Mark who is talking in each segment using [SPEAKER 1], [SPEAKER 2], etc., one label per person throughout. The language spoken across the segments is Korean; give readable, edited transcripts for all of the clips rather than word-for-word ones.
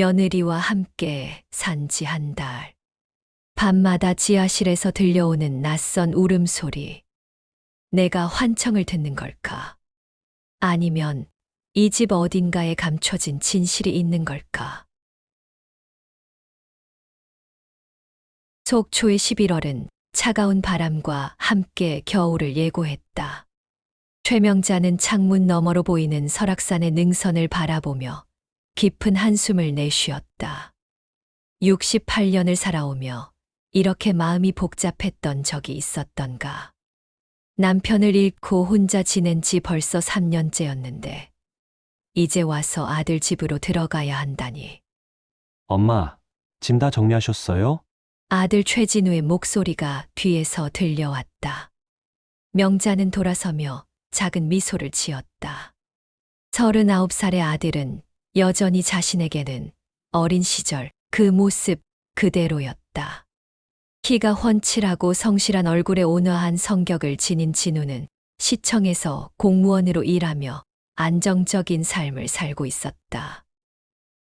[SPEAKER 1] 며느리와 함께 산 지 한 달. 밤마다 지하실에서 들려오는 낯선 울음소리. 내가 환청을 듣는 걸까? 아니면 이 집 어딘가에 감춰진 진실이 있는 걸까? 속초의 11월은 차가운 바람과 함께 겨울을 예고했다. 최명자는 창문 너머로 보이는 설악산의 능선을 바라보며 깊은 한숨을 내쉬었다. 68년을 살아오며 이렇게 마음이 복잡했던 적이 있었던가. 남편을 잃고 혼자 지낸 지 벌써 3년째였는데 이제 와서 아들 집으로 들어가야 한다니.
[SPEAKER 2] 엄마, 짐 다 정리하셨어요?
[SPEAKER 1] 아들 최진우의 목소리가 뒤에서 들려왔다. 명자는 돌아서며 작은 미소를 지었다. 39살의 아들은 여전히 자신에게는 어린 시절 그 모습 그대로였다. 키가 훤칠하고 성실한 얼굴에 온화한 성격을 지닌 진우는 시청에서 공무원으로 일하며 안정적인 삶을 살고 있었다.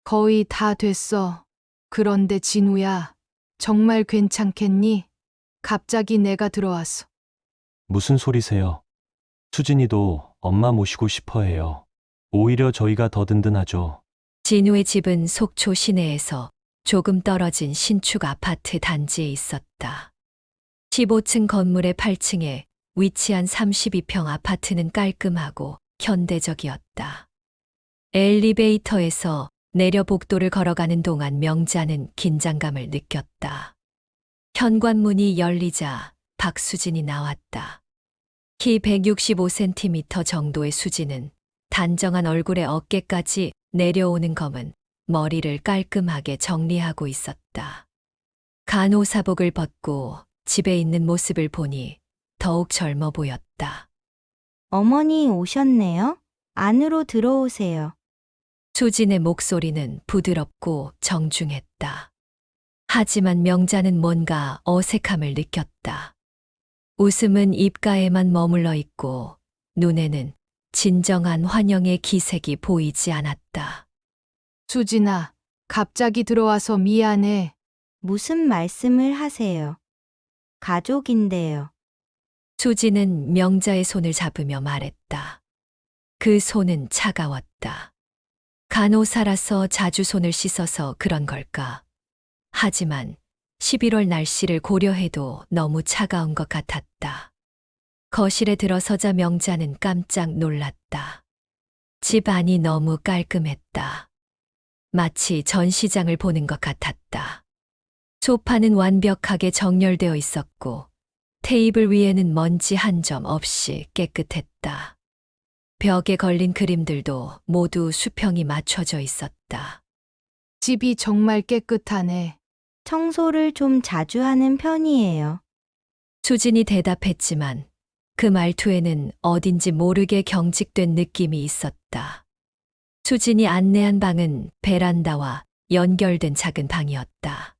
[SPEAKER 3] 거의 다 됐어. 그런데 진우야, 정말 괜찮겠니? 갑자기 내가 들어왔어.
[SPEAKER 2] 무슨 소리세요? 수진이도 엄마 모시고 싶어 해요. 오히려 저희가 더 든든하죠.
[SPEAKER 1] 진우의 집은 속초 시내에서 조금 떨어진 신축 아파트 단지에 있었다. 15층 건물의 8층에 위치한 32평 아파트는 깔끔하고 현대적이었다. 엘리베이터에서 내려 복도를 걸어가는 동안 명자는 긴장감을 느꼈다. 현관문이 열리자 박수진이 나왔다. 키 165cm 정도의 수진은 단정한 얼굴에 어깨까지 내려오는 검은 머리를 깔끔하게 정리하고 있었다. 간호사복을 벗고 집에 있는 모습을 보니 더욱 젊어 보였다.
[SPEAKER 4] 어머니 오셨네요. 안으로 들어오세요.
[SPEAKER 1] 수진의 목소리는 부드럽고 정중했다. 하지만 명자는 뭔가 어색함을 느꼈다. 웃음은 입가에만 머물러 있고 눈에는 진정한 환영의 기색이 보이지 않았다.
[SPEAKER 3] 수진아, 갑자기 들어와서 미안해.
[SPEAKER 4] 무슨 말씀을 하세요? 가족인데요.
[SPEAKER 1] 수진은 명자의 손을 잡으며 말했다. 그 손은 차가웠다. 간호사라서 자주 손을 씻어서 그런 걸까? 하지만 11월 날씨를 고려해도 너무 차가운 것 같았다. 거실에 들어서자 명자는 깜짝 놀랐다. 집 안이 너무 깔끔했다. 마치 전시장을 보는 것 같았다. 소파는 완벽하게 정렬되어 있었고 테이블 위에는 먼지 한 점 없이 깨끗했다. 벽에 걸린 그림들도 모두 수평이 맞춰져 있었다.
[SPEAKER 3] 집이 정말 깨끗하네.
[SPEAKER 4] 청소를 좀 자주 하는 편이에요.
[SPEAKER 1] 수진이 대답했지만 그 말투에는 어딘지 모르게 경직된 느낌이 있었다. 수진이 안내한 방은 베란다와 연결된 작은 방이었다.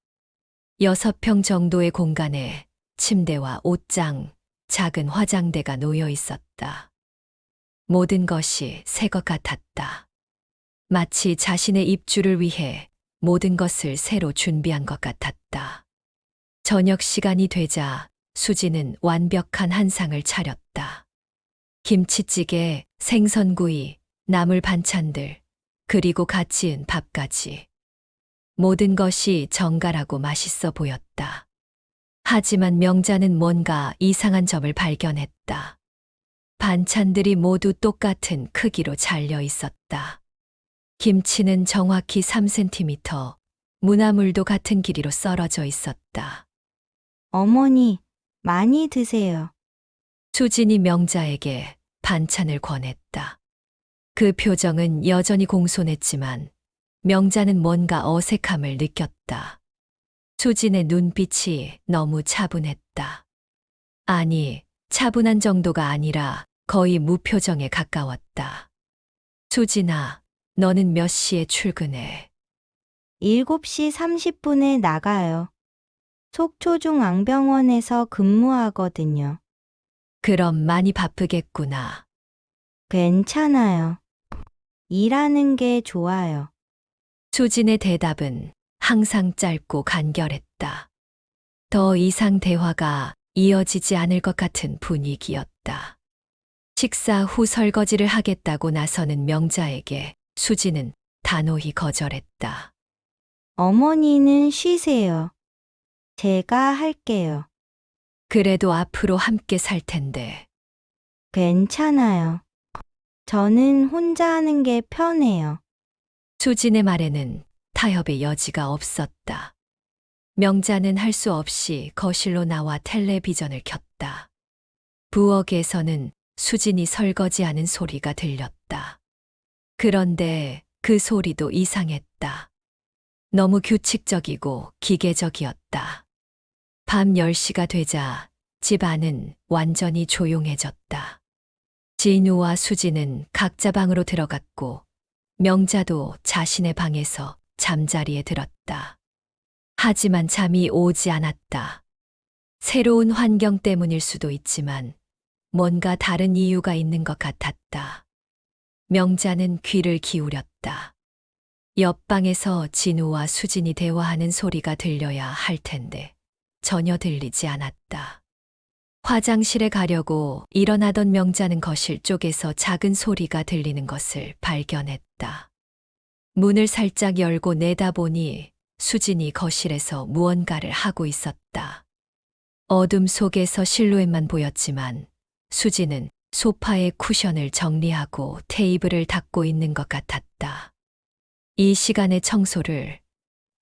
[SPEAKER 1] 6평 정도의 공간에 침대와 옷장, 작은 화장대가 놓여 있었다. 모든 것이 새 것 같았다. 마치 자신의 입주를 위해 모든 것을 새로 준비한 것 같았다. 저녁 시간이 되자 수지는 완벽한 한상을 차렸다. 김치찌개, 생선구이, 나물 반찬들, 그리고 갓 지은 밥까지. 모든 것이 정갈하고 맛있어 보였다. 하지만 명자는 뭔가 이상한 점을 발견했다. 반찬들이 모두 똑같은 크기로 잘려 있었다. 김치는 정확히 3cm, 무나물도 같은 길이로 썰어져 있었다.
[SPEAKER 4] 어머니, 많이 드세요.
[SPEAKER 1] 수진이 명자에게 반찬을 권했다. 그 표정은 여전히 공손했지만 명자는 뭔가 어색함을 느꼈다. 수진의 눈빛이 너무 차분했다. 아니, 차분한 정도가 아니라 거의 무표정에 가까웠다. 수진아, 너는 몇 시에 출근해?
[SPEAKER 4] 7시 30분에 나가요. 속초중앙병원에서 근무하거든요.
[SPEAKER 1] 그럼 많이 바쁘겠구나.
[SPEAKER 4] 괜찮아요. 일하는 게 좋아요.
[SPEAKER 1] 수진의 대답은 항상 짧고 간결했다. 더 이상 대화가 이어지지 않을 것 같은 분위기였다. 식사 후 설거지를 하겠다고 나서는 명자에게 수진은 단호히 거절했다.
[SPEAKER 4] 어머니는 쉬세요. 제가 할게요.
[SPEAKER 1] 그래도 앞으로 함께 살 텐데.
[SPEAKER 4] 괜찮아요. 저는 혼자 하는 게 편해요.
[SPEAKER 1] 수진의 말에는 타협의 여지가 없었다. 명자는 할 수 없이 거실로 나와 텔레비전을 켰다. 부엌에서는 수진이 설거지하는 소리가 들렸다. 그런데 그 소리도 이상했다. 너무 규칙적이고 기계적이었다. 밤 10시가 되자 집 안은 완전히 조용해졌다. 진우와 수진은 각자 방으로 들어갔고 명자도 자신의 방에서 잠자리에 들었다. 하지만 잠이 오지 않았다. 새로운 환경 때문일 수도 있지만 뭔가 다른 이유가 있는 것 같았다. 명자는 귀를 기울였다. 옆방에서 진우와 수진이 대화하는 소리가 들려야 할 텐데 전혀 들리지 않았다. 화장실에 가려고 일어나던 명자는 거실 쪽에서 작은 소리가 들리는 것을 발견했다. 문을 살짝 열고 내다보니 수진이 거실에서 무언가를 하고 있었다. 어둠 속에서 실루엣만 보였지만 수진은 소파의 쿠션을 정리하고 테이블을 닦고 있는 것 같았다. 이 시간에 청소를,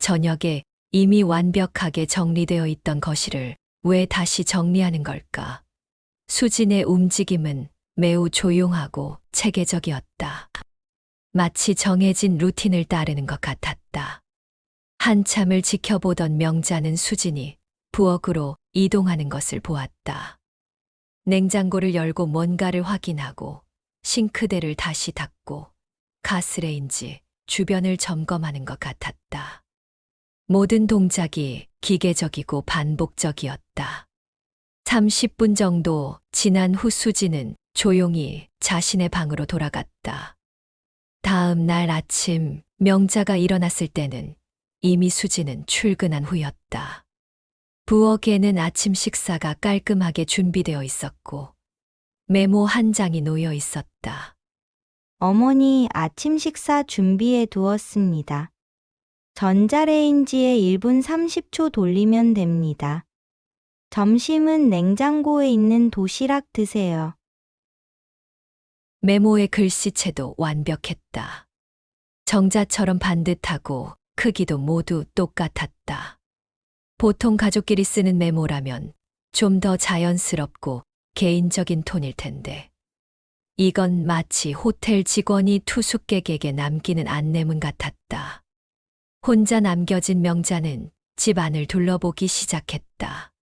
[SPEAKER 1] 저녁에 이미 완벽하게 정리되어 있던 거실을 왜 다시 정리하는 걸까? 수진의 움직임은 매우 조용하고 체계적이었다. 마치 정해진 루틴을 따르는 것 같았다. 한참을 지켜보던 명자는 수진이 부엌으로 이동하는 것을 보았다. 냉장고를 열고 뭔가를 확인하고 싱크대를 다시 닫고 가스레인지 주변을 점검하는 것 같았다. 모든 동작이 기계적이고 반복적이었다. 30분 정도 지난 후 수지는 조용히 자신의 방으로 돌아갔다. 다음 날 아침 명자가 일어났을 때는 이미 수지는 출근한 후였다. 부엌에는 아침 식사가 깔끔하게 준비되어 있었고 메모 한 장이 놓여 있었다.
[SPEAKER 4] 어머니 아침 식사 준비해 두었습니다. 전자레인지에 1분 30초 돌리면 됩니다. 점심은 냉장고에 있는 도시락 드세요.
[SPEAKER 1] 메모의 글씨체도 완벽했다. 정자처럼 반듯하고 크기도 모두 똑같았다. 보통 가족끼리 쓰는 메모라면 좀 더 자연스럽고 개인적인 톤일 텐데 이건 마치 호텔 직원이 투숙객에게 남기는 안내문 같았다. 혼자 남겨진 명자는 집 안을 둘러보기 시작했다.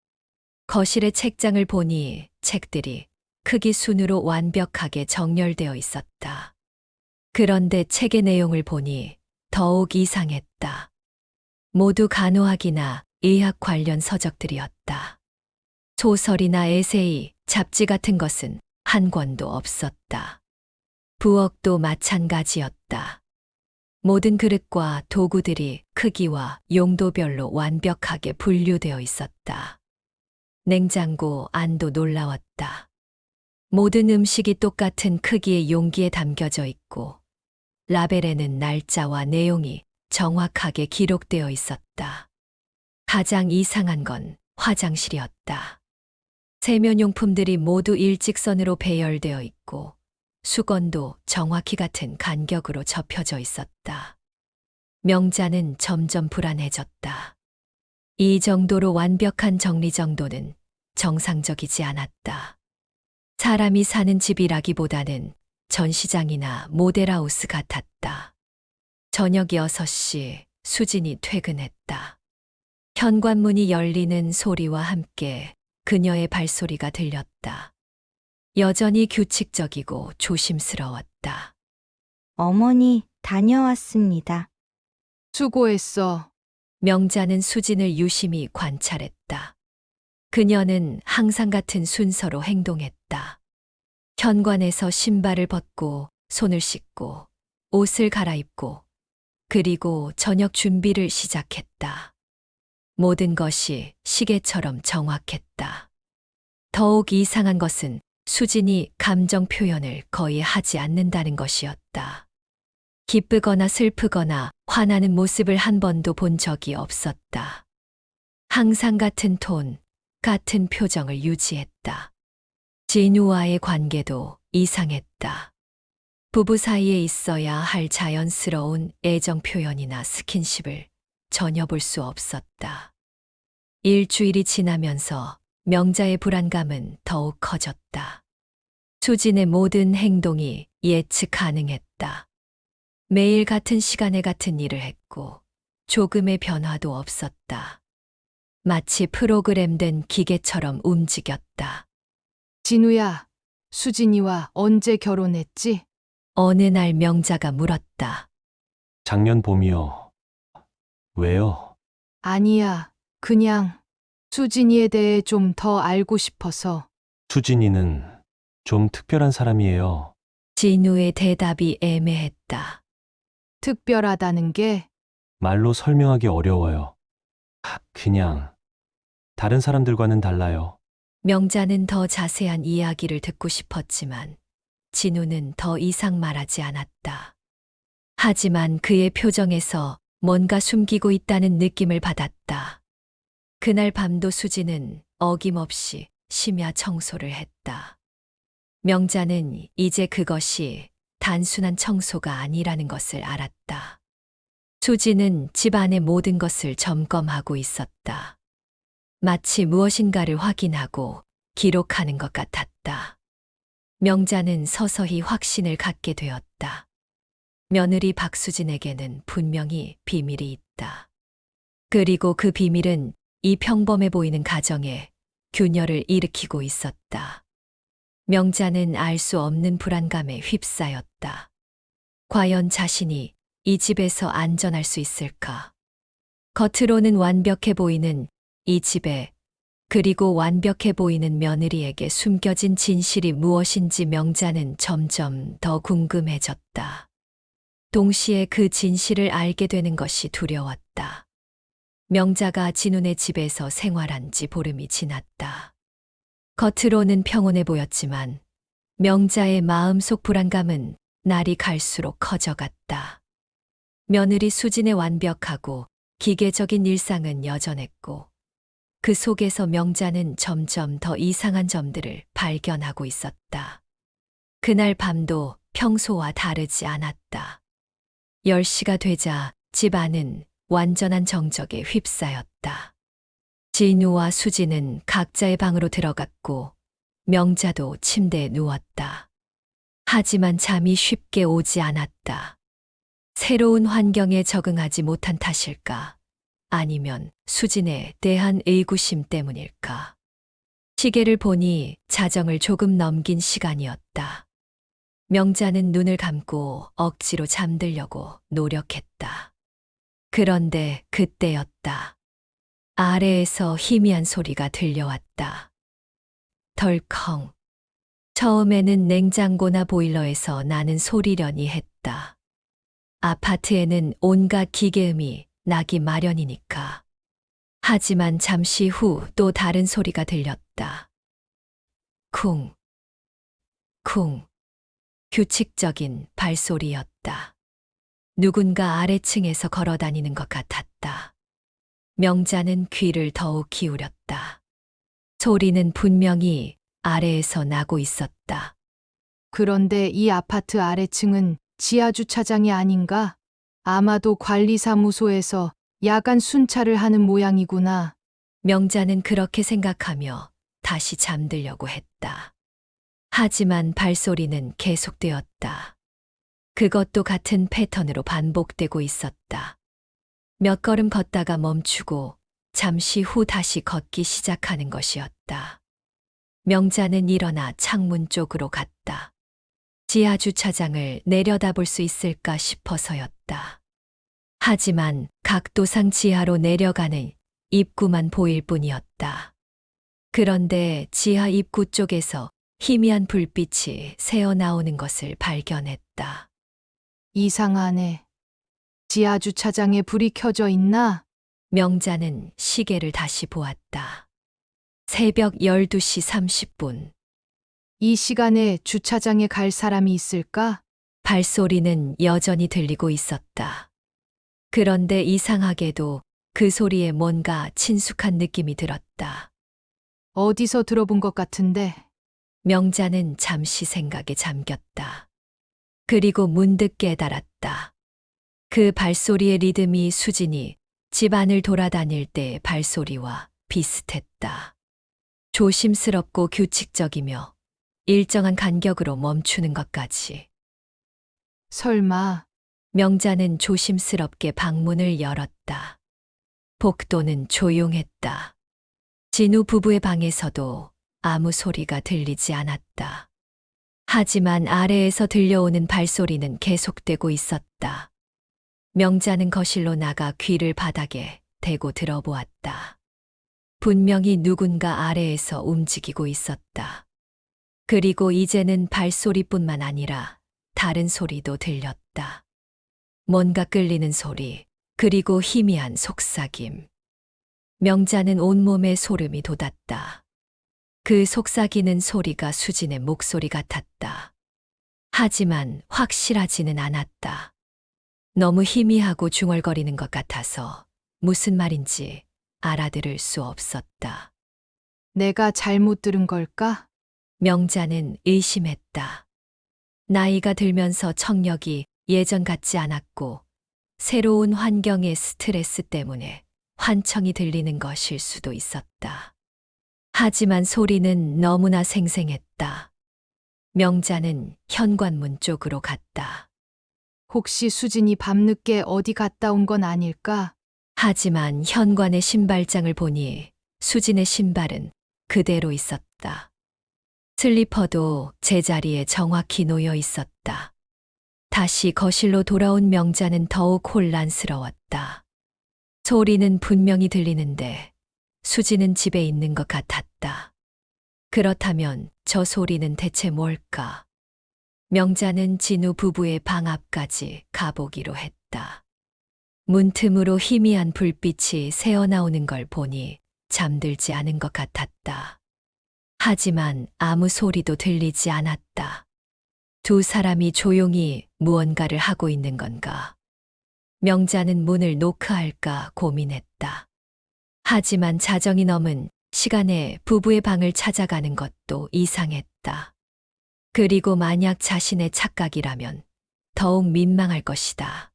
[SPEAKER 1] 거실의 책장을 보니 책들이 크기 순으로 완벽하게 정렬되어 있었다. 그런데 책의 내용을 보니 더욱 이상했다. 모두 간호학이나 의학 관련 서적들이었다. 소설이나 에세이, 잡지 같은 것은 한 권도 없었다. 부엌도 마찬가지였다. 모든 그릇과 도구들이 크기와 용도별로 완벽하게 분류되어 있었다. 냉장고 안도 놀라웠다. 모든 음식이 똑같은 크기의 용기에 담겨져 있고 라벨에는 날짜와 내용이 정확하게 기록되어 있었다. 가장 이상한 건 화장실이었다. 세면용품들이 모두 일직선으로 배열되어 있고 수건도 정확히 같은 간격으로 접혀져 있었다. 명자는 점점 불안해졌다. 이 정도로 완벽한 정리정돈은 정상적이지 않았다. 사람이 사는 집이라기보다는 전시장이나 모델하우스 같았다. 저녁 6시 수진이 퇴근했다. 현관문이 열리는 소리와 함께 그녀의 발소리가 들렸다. 여전히 규칙적이고 조심스러웠다.
[SPEAKER 4] 어머니 다녀왔습니다.
[SPEAKER 3] 수고했어.
[SPEAKER 1] 명자는 수진을 유심히 관찰했다. 그녀는 항상 같은 순서로 행동했다. 현관에서 신발을 벗고 손을 씻고 옷을 갈아입고 그리고 저녁 준비를 시작했다. 모든 것이 시계처럼 정확했다. 더욱 이상한 것은 수진이 감정 표현을 거의 하지 않는다는 것이었다. 기쁘거나 슬프거나 화나는 모습을 한 번도 본 적이 없었다. 항상 같은 톤, 같은 표정을 유지했다. 진우와의 관계도 이상했다. 부부 사이에 있어야 할 자연스러운 애정 표현이나 스킨십을 전혀 볼 수 없었다. 일주일이 지나면서 명자의 불안감은 더욱 커졌다. 수진의 모든 행동이 예측 가능했다. 매일 같은 시간에 같은 일을 했고 조금의 변화도 없었다. 마치 프로그램된 기계처럼 움직였다.
[SPEAKER 3] 진우야, 수진이와 언제 결혼했지?
[SPEAKER 1] 어느 날 명자가 물었다.
[SPEAKER 2] 작년 봄이요. 왜요?
[SPEAKER 3] 아니야, 그냥 수진이에 대해 좀 더 알고 싶어서.
[SPEAKER 2] 수진이는 좀 특별한 사람이에요.
[SPEAKER 1] 진우의 대답이 애매했다.
[SPEAKER 3] 특별하다는 게
[SPEAKER 2] 말로 설명하기 어려워요. 그냥 다른 사람들과는 달라요.
[SPEAKER 1] 명자는 더 자세한 이야기를 듣고 싶었지만 진우는 더 이상 말하지 않았다. 하지만 그의 표정에서 뭔가 숨기고 있다는 느낌을 받았다. 그날 밤도 수지는 어김없이 심야 청소를 했다. 명자는 이제 그것이 단순한 청소가 아니라는 것을 알았다. 수지는 집안의 모든 것을 점검하고 있었다. 마치 무엇인가를 확인하고 기록하는 것 같았다. 명자는 서서히 확신을 갖게 되었다. 며느리 박수진에게는 분명히 비밀이 있다. 그리고 그 비밀은 이 평범해 보이는 가정에 균열을 일으키고 있었다. 명자는 알 수 없는 불안감에 휩싸였다. 과연 자신이 이 집에서 안전할 수 있을까? 겉으로는 완벽해 보이는 이 집에, 그리고 완벽해 보이는 며느리에게 숨겨진 진실이 무엇인지 명자는 점점 더 궁금해졌다. 동시에 그 진실을 알게 되는 것이 두려웠다. 명자가 진훈의 집에서 생활한 지 보름이 지났다. 겉으로는 평온해 보였지만 명자의 마음속 불안감은 날이 갈수록 커져갔다. 며느리 수진의 완벽하고 기계적인 일상은 여전했고 그 속에서 명자는 점점 더 이상한 점들을 발견하고 있었다. 그날 밤도 평소와 다르지 않았다. 10시가 되자 집안은 완전한 정적에 휩싸였다. 진우와 수지는 각자의 방으로 들어갔고 명자도 침대에 누웠다. 하지만 잠이 쉽게 오지 않았다. 새로운 환경에 적응하지 못한 탓일까? 아니면 수진에 대한 의구심 때문일까? 시계를 보니 자정을 조금 넘긴 시간이었다. 명자는 눈을 감고 억지로 잠들려고 노력했다. 그런데 그때였다. 아래에서 희미한 소리가 들려왔다. 덜컹. 처음에는 냉장고나 보일러에서 나는 소리려니 했다. 아파트에는 온갖 기계음이 나기 마련이니까. 하지만 잠시 후 또 다른 소리가 들렸다. 쿵, 쿵. 규칙적인 발소리였다. 누군가 아래층에서 걸어 다니는 것 같았다. 명자는 귀를 더욱 기울였다. 소리는 분명히 아래에서 나고 있었다.
[SPEAKER 3] 그런데 이 아파트 아래층은 지하 주차장이 아닌가? 아마도 관리사무소에서 야간 순찰을 하는 모양이구나.
[SPEAKER 1] 명자는 그렇게 생각하며 다시 잠들려고 했다. 하지만 발소리는 계속되었다. 그것도 같은 패턴으로 반복되고 있었다. 몇 걸음 걷다가 멈추고 잠시 후 다시 걷기 시작하는 것이었다. 명자는 일어나 창문 쪽으로 갔다. 지하 주차장을 내려다볼 수 있을까 싶어서였다. 하지만 각도상 지하로 내려가는 입구만 보일 뿐이었다. 그런데 지하 입구 쪽에서 희미한 불빛이 새어나오는 것을 발견했다.
[SPEAKER 3] 이상하네. 지하 주차장에 불이 켜져 있나?
[SPEAKER 1] 명자는 시계를 다시 보았다. 새벽 12시 30분.
[SPEAKER 3] 이 시간에 주차장에 갈 사람이 있을까?
[SPEAKER 1] 발소리는 여전히 들리고 있었다. 그런데 이상하게도 그 소리에 뭔가 친숙한 느낌이 들었다.
[SPEAKER 3] 어디서 들어본 것 같은데.
[SPEAKER 1] 명자는 잠시 생각에 잠겼다. 그리고 문득 깨달았다. 그 발소리의 리듬이 수진이 집 안을 돌아다닐 때의 발소리와 비슷했다. 조심스럽고 규칙적이며 일정한 간격으로 멈추는 것까지.
[SPEAKER 3] 설마
[SPEAKER 1] 명자는 조심스럽게 방문을 열었다. 복도는 조용했다. 진우 부부의 방에서도 아무 소리가 들리지 않았다. 하지만 아래에서 들려오는 발소리는 계속되고 있었다. 명자는 거실로 나가 귀를 바닥에 대고 들어보았다. 분명히 누군가 아래에서 움직이고 있었다. 그리고 이제는 발소리뿐만 아니라 다른 소리도 들렸다. 뭔가 끌리는 소리, 그리고 희미한 속삭임. 명자는 온몸에 소름이 돋았다. 그 속삭이는 소리가 수진의 목소리 같았다. 하지만 확실하지는 않았다. 너무 희미하고 중얼거리는 것 같아서 무슨 말인지 알아들을 수 없었다.
[SPEAKER 3] 내가 잘못 들은 걸까?
[SPEAKER 1] 명자는 의심했다. 나이가 들면서 청력이 예전 같지 않았고 새로운 환경의 스트레스 때문에 환청이 들리는 것일 수도 있었다. 하지만 소리는 너무나 생생했다. 명자는 현관문 쪽으로 갔다.
[SPEAKER 3] 혹시 수진이 밤늦게 어디 갔다 온 건 아닐까?
[SPEAKER 1] 하지만 현관의 신발장을 보니 수진의 신발은 그대로 있었다. 슬리퍼도 제자리에 정확히 놓여 있었다. 다시 거실로 돌아온 명자는 더욱 혼란스러웠다. 소리는 분명히 들리는데 수지는 집에 있는 것 같았다. 그렇다면 저 소리는 대체 뭘까? 명자는 진우 부부의 방 앞까지 가보기로 했다. 문틈으로 희미한 불빛이 새어나오는 걸 보니 잠들지 않은 것 같았다. 하지만 아무 소리도 들리지 않았다. 두 사람이 조용히 무언가를 하고 있는 건가? 명자는 문을 노크할까 고민했다. 하지만 자정이 넘은 시간에 부부의 방을 찾아가는 것도 이상했다. 그리고 만약 자신의 착각이라면 더욱 민망할 것이다.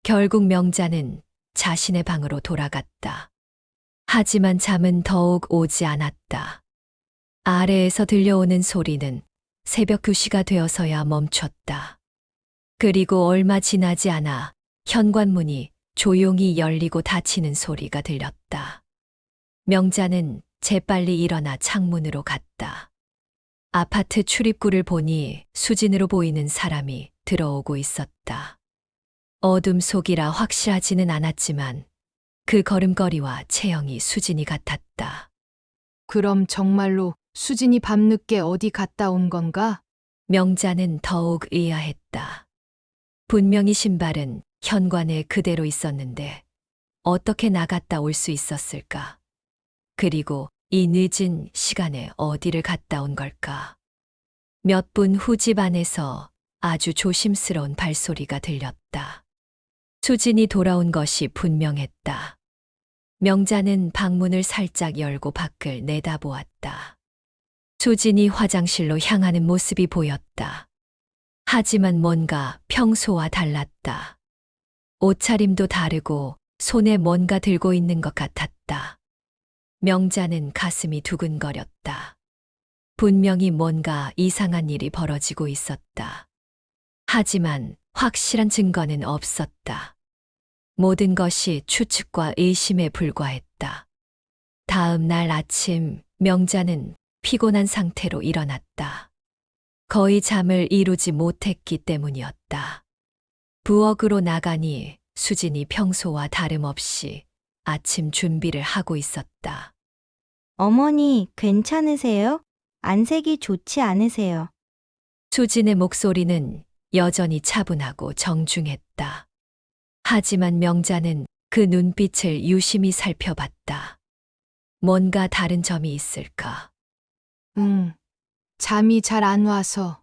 [SPEAKER 1] 결국 명자는 자신의 방으로 돌아갔다. 하지만 잠은 더욱 오지 않았다. 아래에서 들려오는 소리는 새벽 2시가 되어서야 멈췄다. 그리고 얼마 지나지 않아 현관문이 조용히 열리고 닫히는 소리가 들렸다. 명자는 재빨리 일어나 창문으로 갔다. 아파트 출입구를 보니 수진으로 보이는 사람이 들어오고 있었다. 어둠 속이라 확실하지는 않았지만 그 걸음걸이와 체형이 수진이 같았다.
[SPEAKER 3] 그럼 정말로 수진이 밤늦게 어디 갔다 온 건가?
[SPEAKER 1] 명자는 더욱 의아했다. 분명히 신발은 현관에 그대로 있었는데 어떻게 나갔다 올 수 있었을까? 그리고 이 늦은 시간에 어디를 갔다 온 걸까? 몇 분 후 집 안에서 아주 조심스러운 발소리가 들렸다. 수진이 돌아온 것이 분명했다. 명자는 방문을 살짝 열고 밖을 내다보았다. 수진이 화장실로 향하는 모습이 보였다. 하지만 뭔가 평소와 달랐다. 옷차림도 다르고 손에 뭔가 들고 있는 것 같았다. 명자는 가슴이 두근거렸다. 분명히 뭔가 이상한 일이 벌어지고 있었다. 하지만 확실한 증거는 없었다. 모든 것이 추측과 의심에 불과했다. 다음 날 아침 명자는 피곤한 상태로 일어났다. 거의 잠을 이루지 못했기 때문이었다. 부엌으로 나가니 수진이 평소와 다름없이 아침 준비를 하고 있었다.
[SPEAKER 4] 어머니, 괜찮으세요? 안색이 좋지 않으세요.
[SPEAKER 1] 수진의 목소리는 여전히 차분하고 정중했다. 하지만 명자는 그 눈빛을 유심히 살펴봤다. 뭔가 다른 점이 있을까?
[SPEAKER 3] 응, 잠이 잘 안 와서.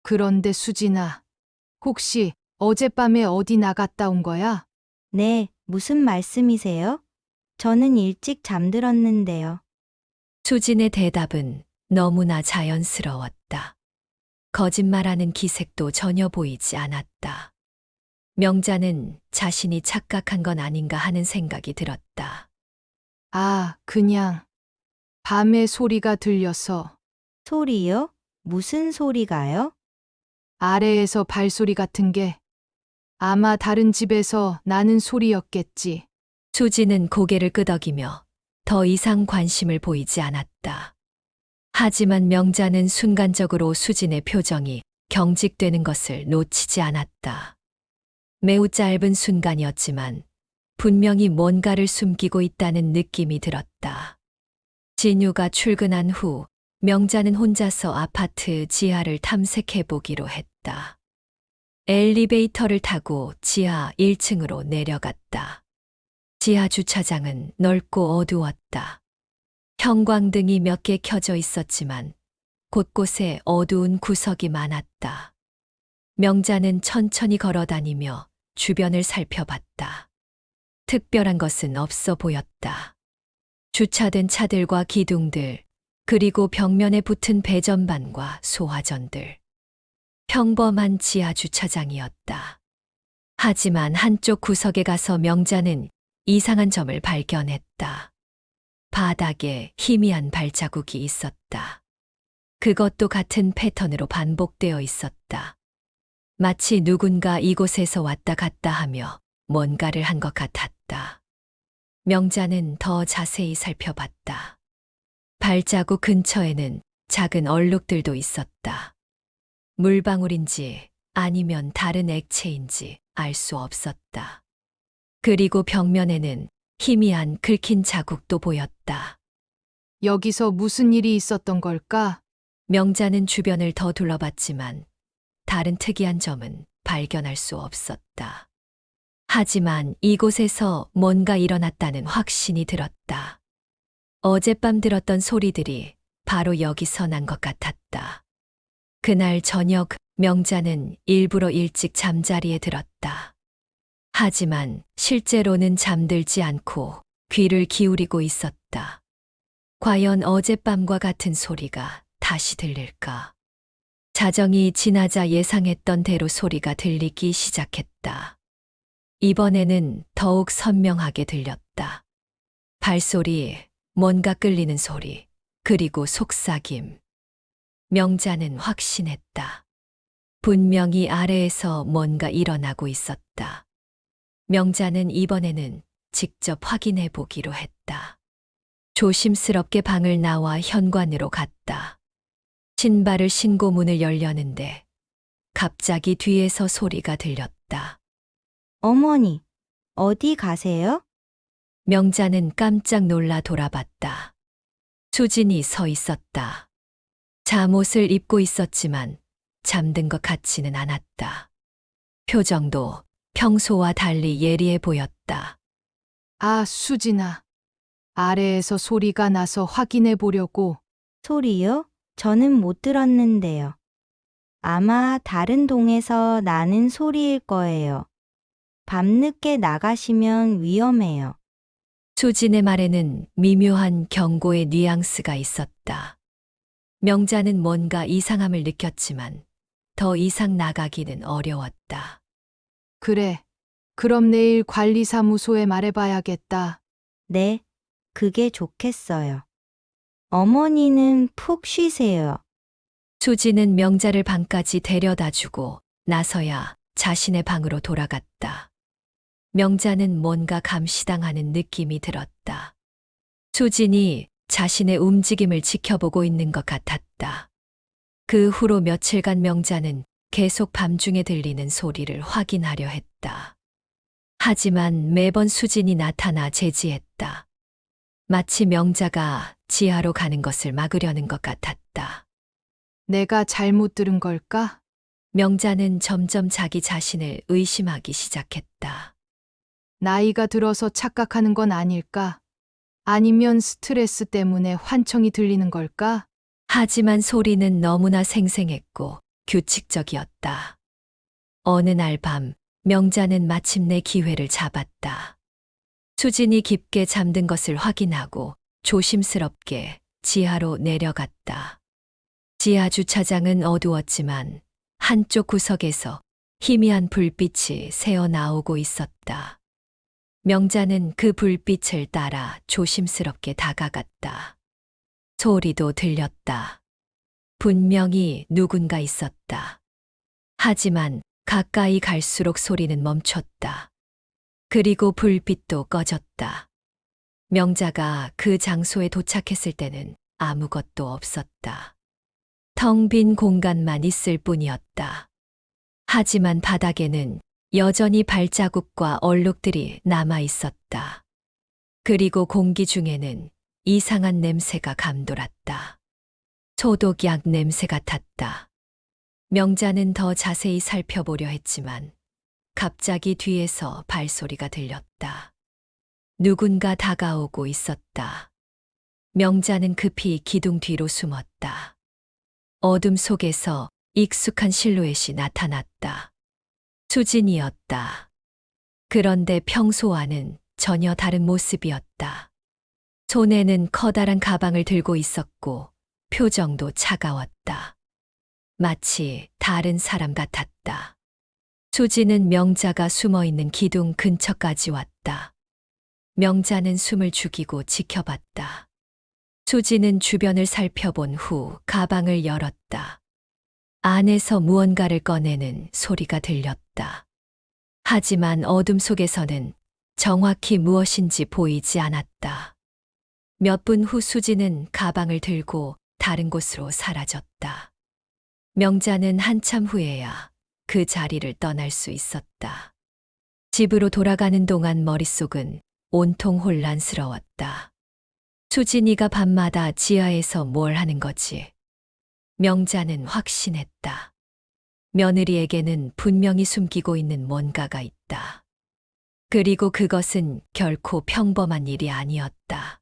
[SPEAKER 3] 그런데 수진아, 혹시 어젯밤에 어디 나갔다 온 거야?
[SPEAKER 4] 네, 무슨 말씀이세요? 저는 일찍 잠들었는데요.
[SPEAKER 1] 수진의 대답은 너무나 자연스러웠다. 거짓말하는 기색도 전혀 보이지 않았다. 명자는 자신이 착각한 건 아닌가 하는 생각이 들었다.
[SPEAKER 3] 아, 그냥 밤에 소리가 들려서.
[SPEAKER 4] 소리요? 무슨 소리가요?
[SPEAKER 3] 아래에서 발소리 같은 게 아마 다른 집에서 나는 소리였겠지.
[SPEAKER 1] 수지는 고개를 끄덕이며 더 이상 관심을 보이지 않았다. 하지만 명자는 순간적으로 수진의 표정이 경직되는 것을 놓치지 않았다. 매우 짧은 순간이었지만 분명히 뭔가를 숨기고 있다는 느낌이 들었다. 진유가 출근한 후 명자는 혼자서 아파트 지하를 탐색해 보기로 했다. 엘리베이터를 타고 지하 1층으로 내려갔다. 지하 주차장은 넓고 어두웠다. 형광등이 몇 개 켜져 있었지만 곳곳에 어두운 구석이 많았다. 명자는 천천히 걸어 다니며 주변을 살펴봤다. 특별한 것은 없어 보였다. 주차된 차들과 기둥들, 그리고 벽면에 붙은 배전반과 소화전들. 평범한 지하 주차장이었다. 하지만 한쪽 구석에 가서 명자는 이상한 점을 발견했다. 바닥에 희미한 발자국이 있었다. 그것도 같은 패턴으로 반복되어 있었다. 마치 누군가 이곳에서 왔다 갔다 하며 뭔가를 한 것 같았다. 명자는 더 자세히 살펴봤다. 발자국 근처에는 작은 얼룩들도 있었다. 물방울인지 아니면 다른 액체인지 알 수 없었다. 그리고 벽면에는 희미한 긁힌 자국도 보였다.
[SPEAKER 3] 여기서 무슨 일이 있었던 걸까?
[SPEAKER 1] 명자는 주변을 더 둘러봤지만 다른 특이한 점은 발견할 수 없었다. 하지만 이곳에서 뭔가 일어났다는 확신이 들었다. 어젯밤 들었던 소리들이 바로 여기서 난 것 같았다. 그날 저녁 명자는 일부러 일찍 잠자리에 들었다. 하지만 실제로는 잠들지 않고 귀를 기울이고 있었다. 과연 어젯밤과 같은 소리가 다시 들릴까? 자정이 지나자 예상했던 대로 소리가 들리기 시작했다. 이번에는 더욱 선명하게 들렸다. 발소리, 뭔가 끌리는 소리, 그리고 속삭임. 명자는 확신했다. 분명히 아래에서 뭔가 일어나고 있었다. 명자는 이번에는 직접 확인해 보기로 했다. 조심스럽게 방을 나와 현관으로 갔다. 신발을 신고 문을 열려는데 갑자기 뒤에서 소리가 들렸다.
[SPEAKER 4] 어머니, 어디 가세요?
[SPEAKER 1] 명자는 깜짝 놀라 돌아봤다. 수진이 서 있었다. 잠옷을 입고 있었지만 잠든 것 같지는 않았다. 표정도 평소와 달리 예리해 보였다.
[SPEAKER 3] 아, 수진아. 아래에서 소리가 나서 확인해 보려고.
[SPEAKER 4] 소리요? 저는 못 들었는데요. 아마 다른 동에서 나는 소리일 거예요. 밤늦게 나가시면 위험해요.
[SPEAKER 1] 수진의 말에는 미묘한 경고의 뉘앙스가 있었다. 명자는 뭔가 이상함을 느꼈지만 더 이상 나가기는 어려웠다.
[SPEAKER 3] 그래. 그럼 내일 관리사무소에 말해봐야겠다.
[SPEAKER 4] 네, 그게 좋겠어요. 어머니는 푹 쉬세요.
[SPEAKER 1] 수진은 명자를 방까지 데려다 주고 나서야 자신의 방으로 돌아갔다. 명자는 뭔가 감시당하는 느낌이 들었다. 수진이 자신의 움직임을 지켜보고 있는 것 같았다. 그 후로 며칠간 명자는 계속 밤중에 들리는 소리를 확인하려 했다. 하지만 매번 수진이 나타나 제지했다. 마치 명자가 지하로 가는 것을 막으려는 것 같았다.
[SPEAKER 3] 내가 잘못 들은 걸까?
[SPEAKER 1] 명자는 점점 자기 자신을 의심하기 시작했다. 들렸다.
[SPEAKER 3] 나이가 들어서 착각하는 건 아닐까? 아니면 스트레스 때문에 환청이 들리는 걸까?
[SPEAKER 1] 하지만 소리는 너무나 생생했고 규칙적이었다. 어느 날 밤, 명자는 마침내 기회를 잡았다. 수진이 깊게 잠든 것을 확인하고 조심스럽게 지하로 내려갔다. 지하 주차장은 어두웠지만 한쪽 구석에서 희미한 불빛이 새어 나오고 있었다. 명자는 그 불빛을 따라 조심스럽게 다가갔다. 소리도 들렸다. 분명히 누군가 있었다. 하지만 가까이 갈수록 소리는 멈췄다. 그리고 불빛도 꺼졌다. 명자가 그 장소에 도착했을 때는 아무것도 없었다. 텅 빈 공간만 있을 뿐이었다. 하지만 바닥에는 여전히 발자국과 얼룩들이 남아 있었다. 그리고 공기 중에는 이상한 냄새가 감돌았다. 소독약 냄새 같았다. 명자는 더 자세히 살펴보려 했지만 갑자기 뒤에서 발소리가 들렸다. 누군가 다가오고 있었다. 명자는 급히 기둥 뒤로 숨었다. 어둠 속에서 익숙한 실루엣이 나타났다. 수진이었다. 그런데 평소와는 전혀 다른 모습이었다. 손에는 커다란 가방을 들고 있었고 표정도 차가웠다. 마치 다른 사람 같았다. 수진은 명자가 숨어있는 기둥 근처까지 왔다. 명자는 숨을 죽이고 지켜봤다. 수진은 주변을 살펴본 후 가방을 열었다. 안에서 무언가를 꺼내는 소리가 들렸다. 하지만 어둠 속에서는 정확히 무엇인지 보이지 않았다. 몇 분 후 수진은 가방을 들고 다른 곳으로 사라졌다. 명자는 한참 후에야 그 자리를 떠날 수 있었다. 집으로 돌아가는 동안 머릿속은 온통 혼란스러웠다. 수진이가 밤마다 지하에서 뭘 하는 거지? 명자는 확신했다. 며느리에게는 분명히 숨기고 있는 뭔가가 있다. 그리고 그것은 결코 평범한 일이 아니었다.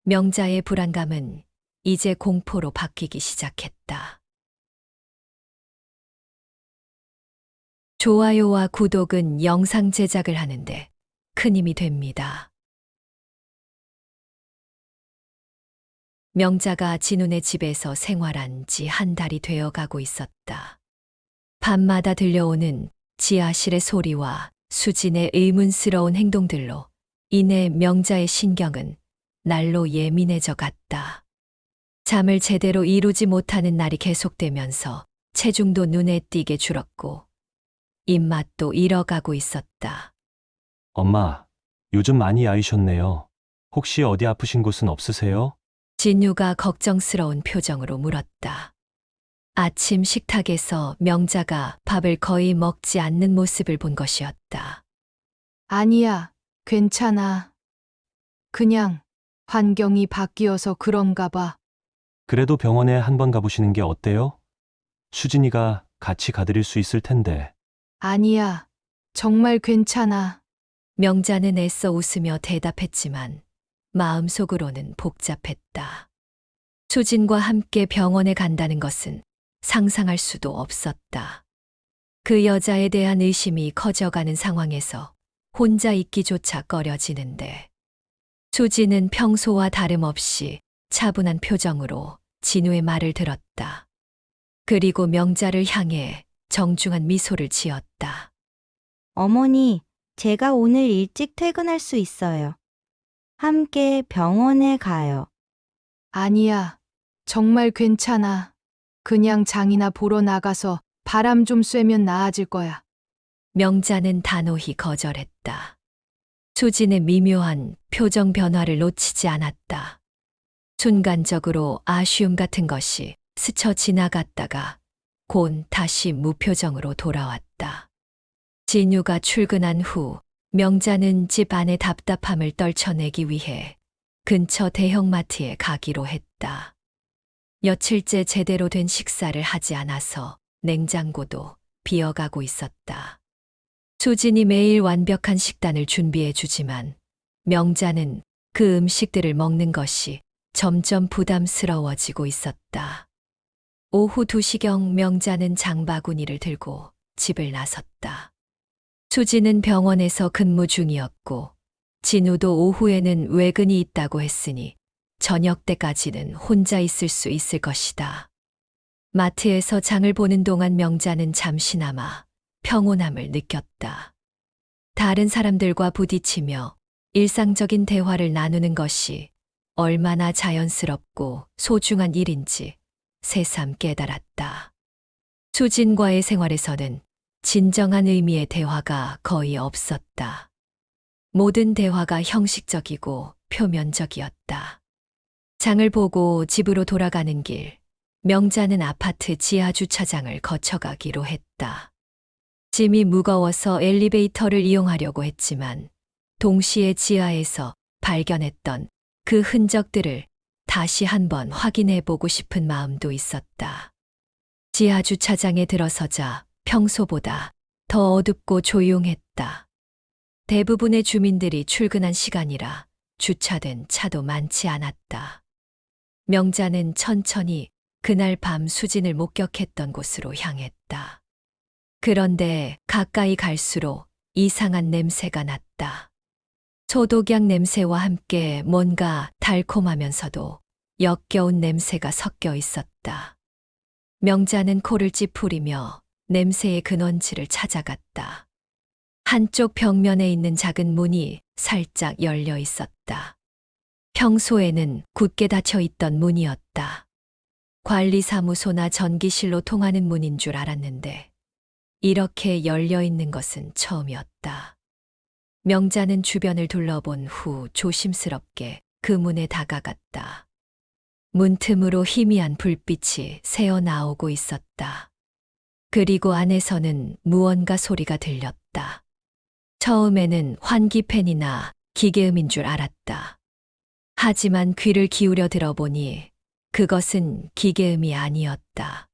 [SPEAKER 1] 명자의 불안감은 이제 공포로 바뀌기 시작했다. 좋아요와 구독은 영상 제작을 하는데 큰 힘이 됩니다. 명자가 진훈의 집에서 생활한 지 한 달이 되어 가고 있었다. 밤마다 들려오는 지하실의 소리와 수진의 의문스러운 행동들로 인해 명자의 신경은 날로 예민해져 갔다. 잠을 제대로 이루지 못하는 날이 계속되면서 체중도 눈에 띄게 줄었고 입맛도 잃어가고 있었다.
[SPEAKER 2] 엄마, 요즘 많이 야위셨네요. 혹시 어디 아프신 곳은 없으세요?
[SPEAKER 1] 진유가 걱정스러운 표정으로 물었다. 아침 식탁에서 명자가 밥을 거의 먹지 않는 모습을 본 것이었다.
[SPEAKER 3] 아니야, 괜찮아. 그냥 환경이 바뀌어서 그런가 봐.
[SPEAKER 2] 그래도 병원에 한번 가보시는 게 어때요? 수진이가 같이 가드릴 수 있을 텐데.
[SPEAKER 3] 아니야, 정말 괜찮아.
[SPEAKER 1] 명자는 애써 웃으며 대답했지만 마음속으로는 복잡했다. 수진과 함께 병원에 간다는 것은 상상할 수도 없었다. 그 여자에 대한 의심이 커져가는 상황에서 혼자 있기조차 꺼려지는데 수진은 평소와 다름없이 차분한 표정으로 진우의 말을 들었다. 그리고 명자를 향해 정중한 미소를 지었다.
[SPEAKER 4] 어머니, 제가 오늘 일찍 퇴근할 수 있어요. 함께 병원에 가요.
[SPEAKER 3] 아니야, 정말 괜찮아. 그냥 장이나 보러 나가서 바람 좀 쐬면 나아질 거야.
[SPEAKER 1] 명자는 단호히 거절했다. 수진의 미묘한 표정 변화를 놓치지 않았다. 순간적으로 아쉬움 같은 것이 스쳐 지나갔다가 곧 다시 무표정으로 돌아왔다. 진유가 출근한 후 명자는 집 안의 답답함을 떨쳐내기 위해 근처 대형마트에 가기로 했다. 며칠째 제대로 된 식사를 하지 않아서 냉장고도 비어가고 있었다. 수진이 매일 완벽한 식단을 준비해 주지만 명자는 그 음식들을 먹는 것이 점점 부담스러워지고 있었다. 오후 2시경 명자는 장바구니를 들고 집을 나섰다. 수진은 병원에서 근무 중이었고 진우도 오후에는 외근이 있다고 했으니 저녁 때까지는 혼자 있을 수 있을 것이다. 마트에서 장을 보는 동안 명자는 잠시나마 평온함을 느꼈다. 다른 사람들과 부딪히며 일상적인 대화를 나누는 것이 얼마나 자연스럽고 소중한 일인지 새삼 깨달았다. 수진과의 생활에서는 진정한 의미의 대화가 거의 없었다. 모든 대화가 형식적이고 표면적이었다. 장을 보고 집으로 돌아가는 길, 명자는 아파트 지하 주차장을 거쳐가기로 했다. 짐이 무거워서 엘리베이터를 이용하려고 했지만 동시에 지하에서 발견했던 그 흔적들을 다시 한번 확인해 보고 싶은 마음도 있었다. 지하 주차장에 들어서자 평소보다 더 어둡고 조용했다. 대부분의 주민들이 출근한 시간이라 주차된 차도 많지 않았다. 명자는 천천히 그날 밤 수진을 목격했던 곳으로 향했다. 그런데 가까이 갈수록 이상한 냄새가 났다. 소독약 냄새와 함께 뭔가 달콤하면서도 역겨운 냄새가 섞여 있었다. 명자는 코를 찌푸리며 냄새의 근원지를 찾아갔다. 한쪽 벽면에 있는 작은 문이 살짝 열려 있었다. 평소에는 굳게 닫혀 있던 문이었다. 관리사무소나 전기실로 통하는 문인 줄 알았는데 이렇게 열려 있는 것은 처음이었다. 명자는 주변을 둘러본 후 조심스럽게 그 문에 다가갔다. 문틈으로 희미한 불빛이 새어나오고 있었다. 그리고 안에서는 무언가 소리가 들렸다. 처음에는 환기팬이나 기계음인 줄 알았다. 하지만 귀를 기울여 들어보니 그것은 기계음이 아니었다.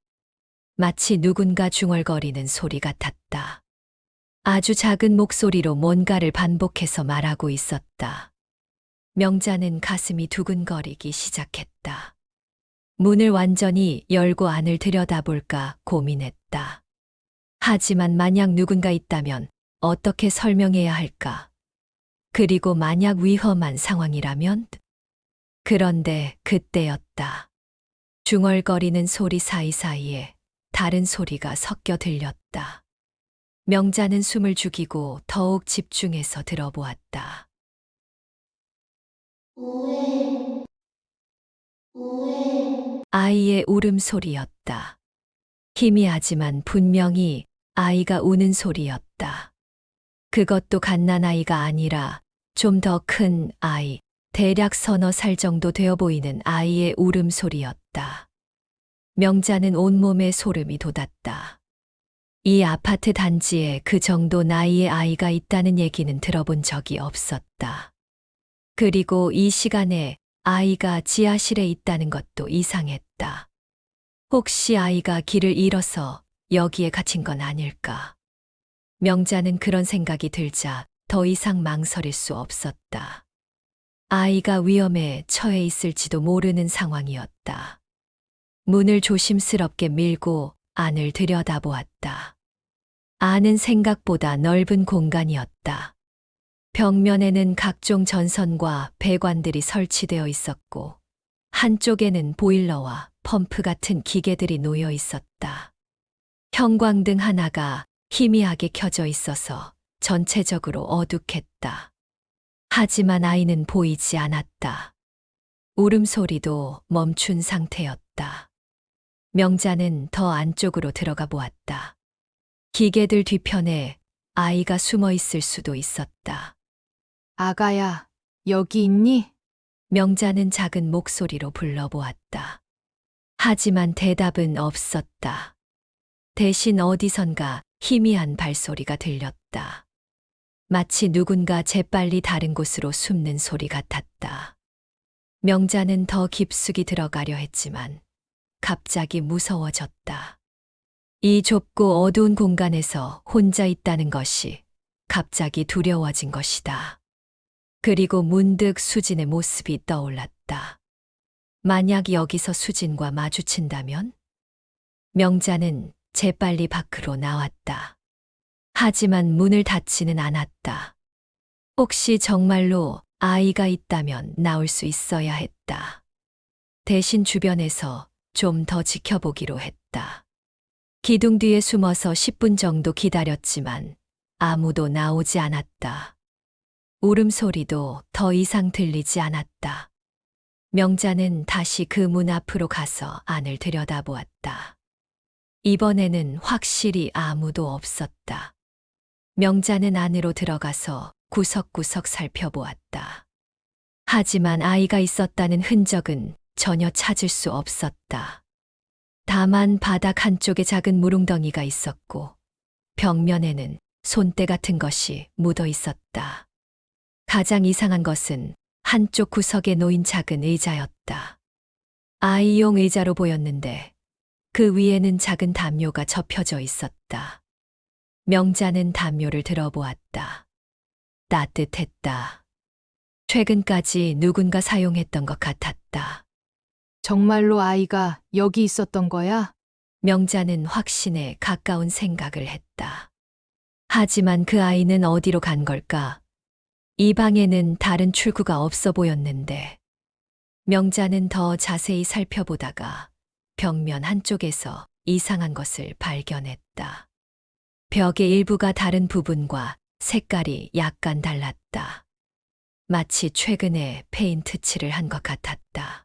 [SPEAKER 1] 마치 누군가 중얼거리는 소리 같았다. 아주 작은 목소리로 뭔가를 반복해서 말하고 있었다. 명자는 가슴이 두근거리기 시작했다. 문을 완전히 열고 안을 들여다볼까 고민했다. 하지만 만약 누군가 있다면 어떻게 설명해야 할까? 그리고 만약 위험한 상황이라면? 그런데 그때였다. 중얼거리는 소리 사이사이에 다른 소리가 섞여 들렸다. 명자는 숨을 죽이고 더욱 집중해서 들어보았다. 아이의 울음소리였다. 희미하지만 분명히 아이가 우는 소리였다. 그것도 갓난아이가 아니라 좀 더 큰 아이, 대략 서너 살 정도 되어 보이는 아이의 울음소리였다. 명자는 온몸에 소름이 돋았다. 이 아파트 단지에 그 정도 나이의 아이가 있다는 얘기는 들어본 적이 없었다. 그리고 이 시간에 아이가 지하실에 있다는 것도 이상했다. 혹시 아이가 길을 잃어서 여기에 갇힌 건 아닐까? 명자는 그런 생각이 들자 더 이상 망설일 수 없었다. 아이가 위험에 처해 있을지도 모르는 상황이었다. 문을 조심스럽게 밀고 안을 들여다보았다. 안은 생각보다 넓은 공간이었다. 벽면에는 각종 전선과 배관들이 설치되어 있었고, 한쪽에는 보일러와 펌프 같은 기계들이 놓여 있었다. 형광등 하나가 희미하게 켜져 있어서 전체적으로 어둑했다. 하지만 아이는 보이지 않았다. 울음소리도 멈춘 상태였다. 명자는 더 안쪽으로 들어가 보았다. 기계들 뒤편에 아이가 숨어 있을 수도 있었다.
[SPEAKER 3] 아가야, 여기 있니?
[SPEAKER 1] 명자는 작은 목소리로 불러보았다. 하지만 대답은 없었다. 대신 어디선가 희미한 발소리가 들렸다. 마치 누군가 재빨리 다른 곳으로 숨는 소리 같았다. 명자는 더 깊숙이 들어가려 했지만 갑자기 무서워졌다. 이 좁고 어두운 공간에서 혼자 있다는 것이 갑자기 두려워진 것이다. 그리고 문득 수진의 모습이 떠올랐다. 만약 여기서 수진과 마주친다면? 명자는 재빨리 밖으로 나왔다. 하지만 문을 닫지는 않았다. 혹시 정말로 아이가 있다면 나올 수 있어야 했다. 대신 주변에서 좀 더 지켜보기로 했다. 기둥 뒤에 숨어서 10분 정도 기다렸지만 아무도 나오지 않았다. 울음소리도 더 이상 들리지 않았다. 명자는 다시 그 문 앞으로 가서 안을 들여다보았다. 이번에는 확실히 아무도 없었다. 명자는 안으로 들어가서 구석구석 살펴보았다. 하지만 아이가 있었다는 흔적은 전혀 찾을 수 없었다. 다만 바닥 한쪽에 작은 물웅덩이가 있었고 벽면에는 손때 같은 것이 묻어 있었다. 가장 이상한 것은 한쪽 구석에 놓인 작은 의자였다. 아이용 의자로 보였는데 그 위에는 작은 담요가 접혀져 있었다. 명자는 담요를 들어보았다. 따뜻했다. 최근까지 누군가 사용했던 것 같았다.
[SPEAKER 3] 정말로 아이가 여기 있었던 거야?
[SPEAKER 1] 명자는 확신에 가까운 생각을 했다. 하지만 그 아이는 어디로 간 걸까? 이 방에는 다른 출구가 없어 보였는데 명자는 더 자세히 살펴보다가 벽면 한쪽에서 이상한 것을 발견했다. 벽의 일부가 다른 부분과 색깔이 약간 달랐다. 마치 최근에 페인트 칠을 한 것 같았다.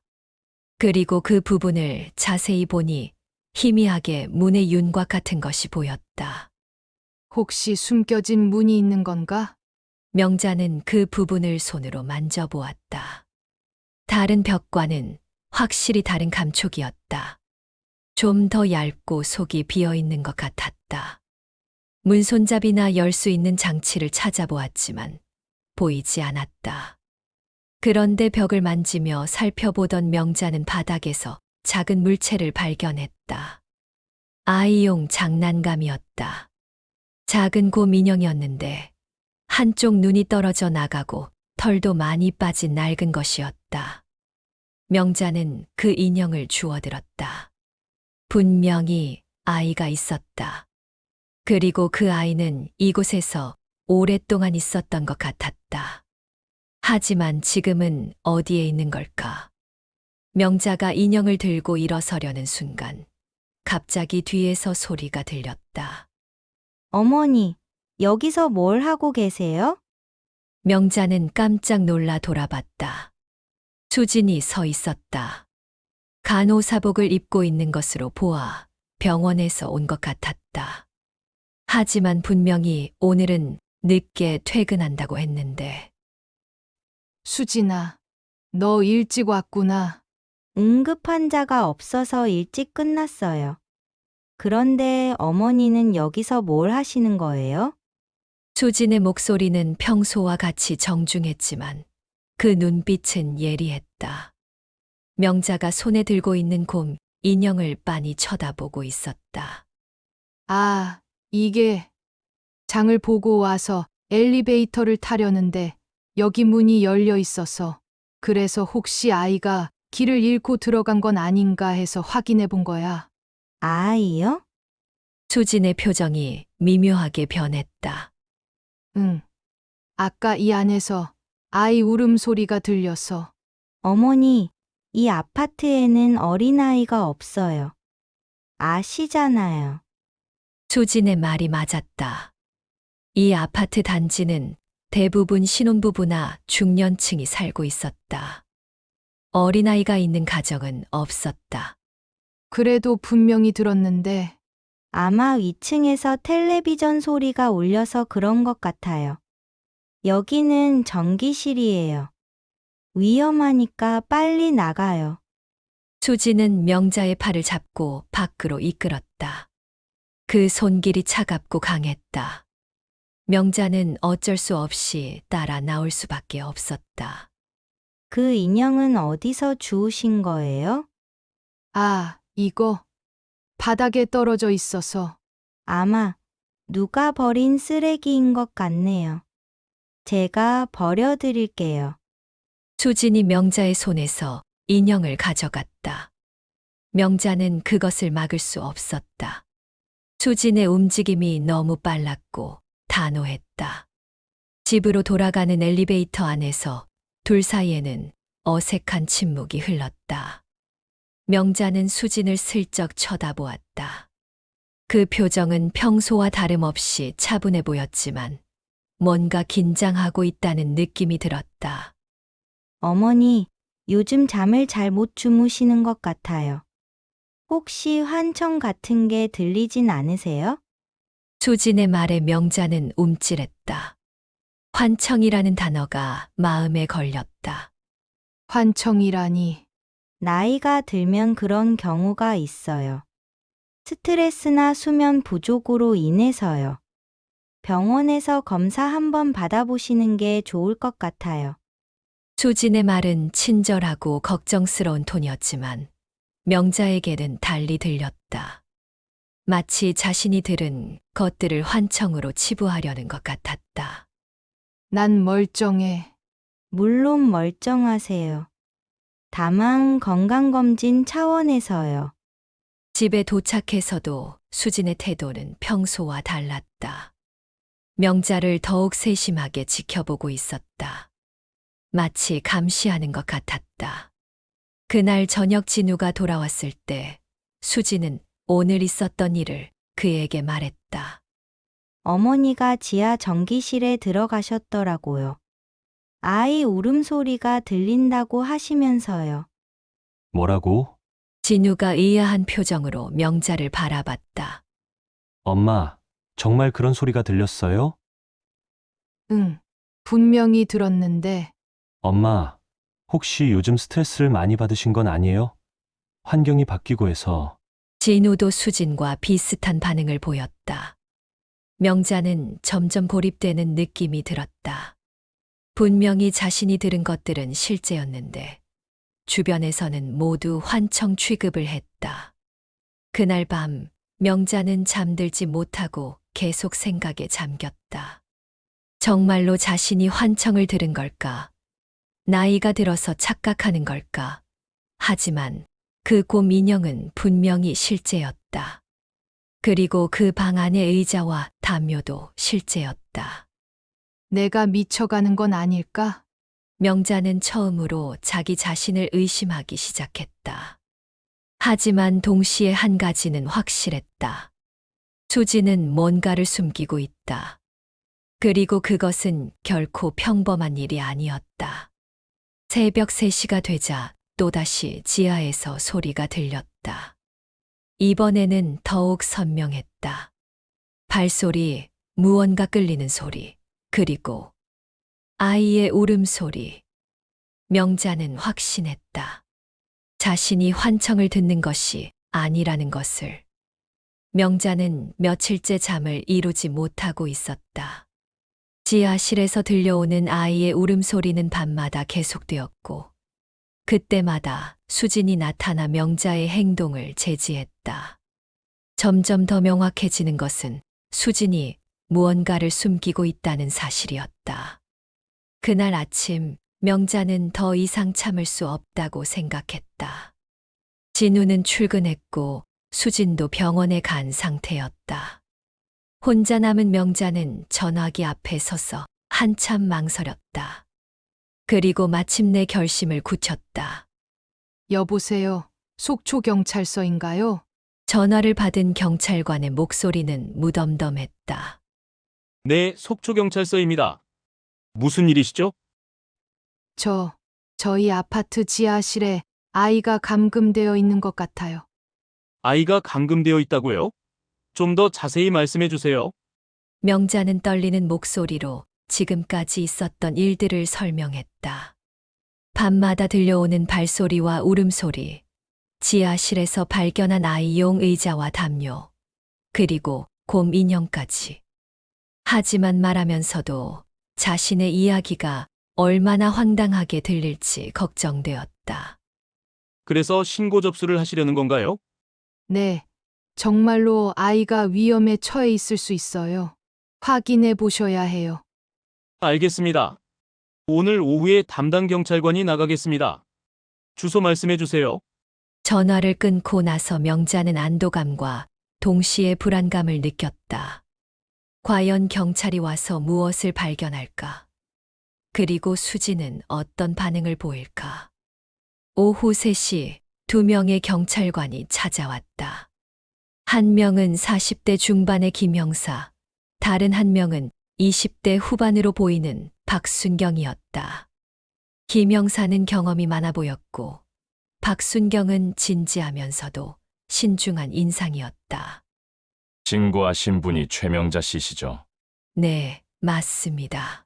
[SPEAKER 1] 그리고 그 부분을 자세히 보니 희미하게 문의 윤곽 같은 것이 보였다.
[SPEAKER 3] 혹시 숨겨진 문이 있는 건가?
[SPEAKER 1] 명자는 그 부분을 손으로 만져보았다. 다른 벽과는 확실히 다른 감촉이었다. 좀 더 얇고 속이 비어 있는 것 같았다. 문 손잡이나 열 수 있는 장치를 찾아보았지만 보이지 않았다. 그런데 벽을 만지며 살펴보던 명자는 바닥에서 작은 물체를 발견했다. 아이용 장난감이었다. 작은 곰 인형이었는데 한쪽 눈이 떨어져 나가고 털도 많이 빠진 낡은 것이었다. 명자는 그 인형을 주워들었다. 분명히 아이가 있었다. 그리고 그 아이는 이곳에서 오랫동안 있었던 것 같았다. 하지만 지금은 어디에 있는 걸까? 명자가 인형을 들고 일어서려는 순간 갑자기 뒤에서 소리가 들렸다.
[SPEAKER 4] 어머니, 여기서 뭘 하고 계세요?
[SPEAKER 1] 명자는 깜짝 놀라 돌아봤다. 수진이 서 있었다. 간호사복을 입고 있는 것으로 보아 병원에서 온 것 같았다. 하지만 분명히 오늘은 늦게 퇴근한다고 했는데
[SPEAKER 3] 수진아, 너 일찍 왔구나.
[SPEAKER 4] 응급 환자가 없어서 일찍 끝났어요. 그런데 어머니는 여기서 뭘 하시는 거예요?
[SPEAKER 1] 수진의 목소리는 평소와 같이 정중했지만 그 눈빛은 예리했다. 명자가 손에 들고 있는 곰 인형을 빤히 쳐다보고 있었다.
[SPEAKER 3] 아, 이게 장을 보고 와서 엘리베이터를 타려는데 여기 문이 열려 있어서 그래서 혹시 아이가 길을 잃고 들어간 건 아닌가 해서 확인해 본 거야.
[SPEAKER 4] 아이요?
[SPEAKER 1] 수진의 표정이 미묘하게 변했다.
[SPEAKER 3] 응. 아까 이 안에서 아이 울음소리가 들려서.
[SPEAKER 4] 어머니, 이 아파트에는 어린아이가 없어요. 아시잖아요.
[SPEAKER 1] 수진의 말이 맞았다. 이 아파트 단지는 대부분 신혼부부나 중년층이 살고 있었다. 어린아이가 있는 가정은 없었다.
[SPEAKER 3] 그래도 분명히 들었는데
[SPEAKER 4] 아마 위층에서 텔레비전 소리가 울려서 그런 것 같아요. 여기는 전기실이에요. 위험하니까 빨리 나가요.
[SPEAKER 1] 수지는 명자의 팔을 잡고 밖으로 이끌었다. 그 손길이 차갑고 강했다. 명자는 어쩔 수 없이 따라 나올 수밖에 없었다.
[SPEAKER 4] 그 인형은 어디서 주우신 거예요?
[SPEAKER 3] 아, 이거 바닥에 떨어져 있어서.
[SPEAKER 4] 아마 누가 버린 쓰레기인 것 같네요. 제가 버려드릴게요.
[SPEAKER 1] 수진이 명자의 손에서 인형을 가져갔다. 명자는 그것을 막을 수 없었다. 수진의 움직임이 너무 빨랐고 단호했다. 집으로 돌아가는 엘리베이터 안에서 둘 사이에는 어색한 침묵이 흘렀다. 명자는 수진을 슬쩍 쳐다보았다. 그 표정은 평소와 다름없이 차분해 보였지만 뭔가 긴장하고 있다는 느낌이 들었다.
[SPEAKER 4] 어머니, 요즘 잠을 잘 못 주무시는 것 같아요. 혹시 환청 같은 게 들리진 않으세요?
[SPEAKER 1] 수진의 말에 명자는 움찔했다. 환청이라는 단어가 마음에 걸렸다.
[SPEAKER 3] 환청이라니.
[SPEAKER 4] 나이가 들면 그런 경우가 있어요. 스트레스나 수면 부족으로 인해서요. 병원에서 검사 한번 받아보시는 게 좋을 것 같아요.
[SPEAKER 1] 수진의 말은 친절하고 걱정스러운 톤이었지만 명자에게는 달리 들렸다. 마치 자신이 들은 것들을 환청으로 치부하려는 것 같았다.
[SPEAKER 3] 난 멀쩡해.
[SPEAKER 4] 물론 멀쩡하세요. 다만 건강검진 차원에서요.
[SPEAKER 1] 집에 도착해서도 수진의 태도는 평소와 달랐다. 명자를 더욱 세심하게 지켜보고 있었다. 마치 감시하는 것 같았다. 그날 저녁 진우가 돌아왔을 때 수진은 오늘 있었던 일을 그에게 말했다.
[SPEAKER 4] 어머니가 지하 전기실에 들어가셨더라고요. 아이 울음소리가 들린다고 하시면서요.
[SPEAKER 2] 뭐라고?
[SPEAKER 1] 진우가 의아한 표정으로 명자를 바라봤다.
[SPEAKER 2] 엄마, 정말 그런 소리가 들렸어요?
[SPEAKER 3] 응, 분명히 들었는데
[SPEAKER 2] 엄마, 혹시 요즘 스트레스를 많이 받으신 건 아니에요? 환경이 바뀌고 해서.
[SPEAKER 1] 진우도 수진과 비슷한 반응을 보였다. 명자는 점점 고립되는 느낌이 들었다. 분명히 자신이 들은 것들은 실제였는데 주변에서는 모두 환청 취급을 했다. 그날 밤 명자는 잠들지 못하고 계속 생각에 잠겼다. 정말로 자신이 환청을 들은 걸까? 나이가 들어서 착각하는 걸까? 하지만 그 곰 인형은 분명히 실제였다. 그리고 그 방 안의 의자와 담요도 실제였다.
[SPEAKER 3] 내가 미쳐가는 건 아닐까?
[SPEAKER 1] 명자는 처음으로 자기 자신을 의심하기 시작했다. 하지만 동시에 한 가지는 확실했다. 수지는 뭔가를 숨기고 있다. 그리고 그것은 결코 평범한 일이 아니었다. 새벽 3시가 되자 또다시 지하에서 소리가 들렸다. 이번에는 더욱 선명했다. 발소리, 무언가 끌리는 소리, 그리고 아이의 울음소리. 명자는 확신했다. 자신이 환청을 듣는 것이 아니라는 것을. 명자는 며칠째 잠을 이루지 못하고 있었다. 지하실에서 들려오는 아이의 울음소리는 밤마다 계속되었고, 그때마다 수진이 나타나 명자의 행동을 제지했다. 점점 더 명확해지는 것은 수진이 무언가를 숨기고 있다는 사실이었다. 그날 아침 명자는 더 이상 참을 수 없다고 생각했다. 진우는 출근했고 수진도 병원에 간 상태였다. 혼자 남은 명자는 전화기 앞에 서서 한참 망설였다. 그리고 마침내 결심을 굳혔다.
[SPEAKER 3] 여보세요. 속초경찰서인가요?
[SPEAKER 1] 전화를 받은 경찰관의 목소리는 무덤덤했다.
[SPEAKER 5] 네, 속초경찰서입니다. 무슨 일이시죠?
[SPEAKER 3] 저희 아파트 지하실에 아이가 감금되어 있는 것 같아요.
[SPEAKER 5] 아이가 감금되어 있다고요? 좀 더 자세히 말씀해 주세요.
[SPEAKER 1] 명자는 떨리는 목소리로 지금까지 있었던 일들을 설명했다. 밤마다 들려오는 발소리와 울음소리, 지하실에서 발견한 아이용 의자와 담요, 그리고 곰 인형까지. 하지만 말하면서도 자신의 이야기가 얼마나 황당하게 들릴지 걱정되었다.
[SPEAKER 5] 그래서 신고 접수를 하시려는 건가요?
[SPEAKER 3] 네, 정말로 아이가 위험에 처해 있을 수 있어요. 확인해 보셔야 해요.
[SPEAKER 5] 알겠습니다. 오늘 오후에 담당 경찰관이 나가겠습니다. 주소 말씀해 주세요.
[SPEAKER 1] 전화를 끊고 나서 명자는 안도감과 동시에 불안감을 느꼈다. 과연 경찰이 와서 무엇을 발견할까? 그리고 수지는 어떤 반응을 보일까? 오후 3시 2명의 경찰관이 찾아왔다. 한 명은 40대 중반의 김 형사, 다른 한 명은 20대 후반으로 보이는 박순경이었다. 김 형사는 경험이 많아 보였고, 박순경은 진지하면서도 신중한 인상이었다.
[SPEAKER 6] 신고하신 분이 최명자 씨시죠?
[SPEAKER 1] 네, 맞습니다.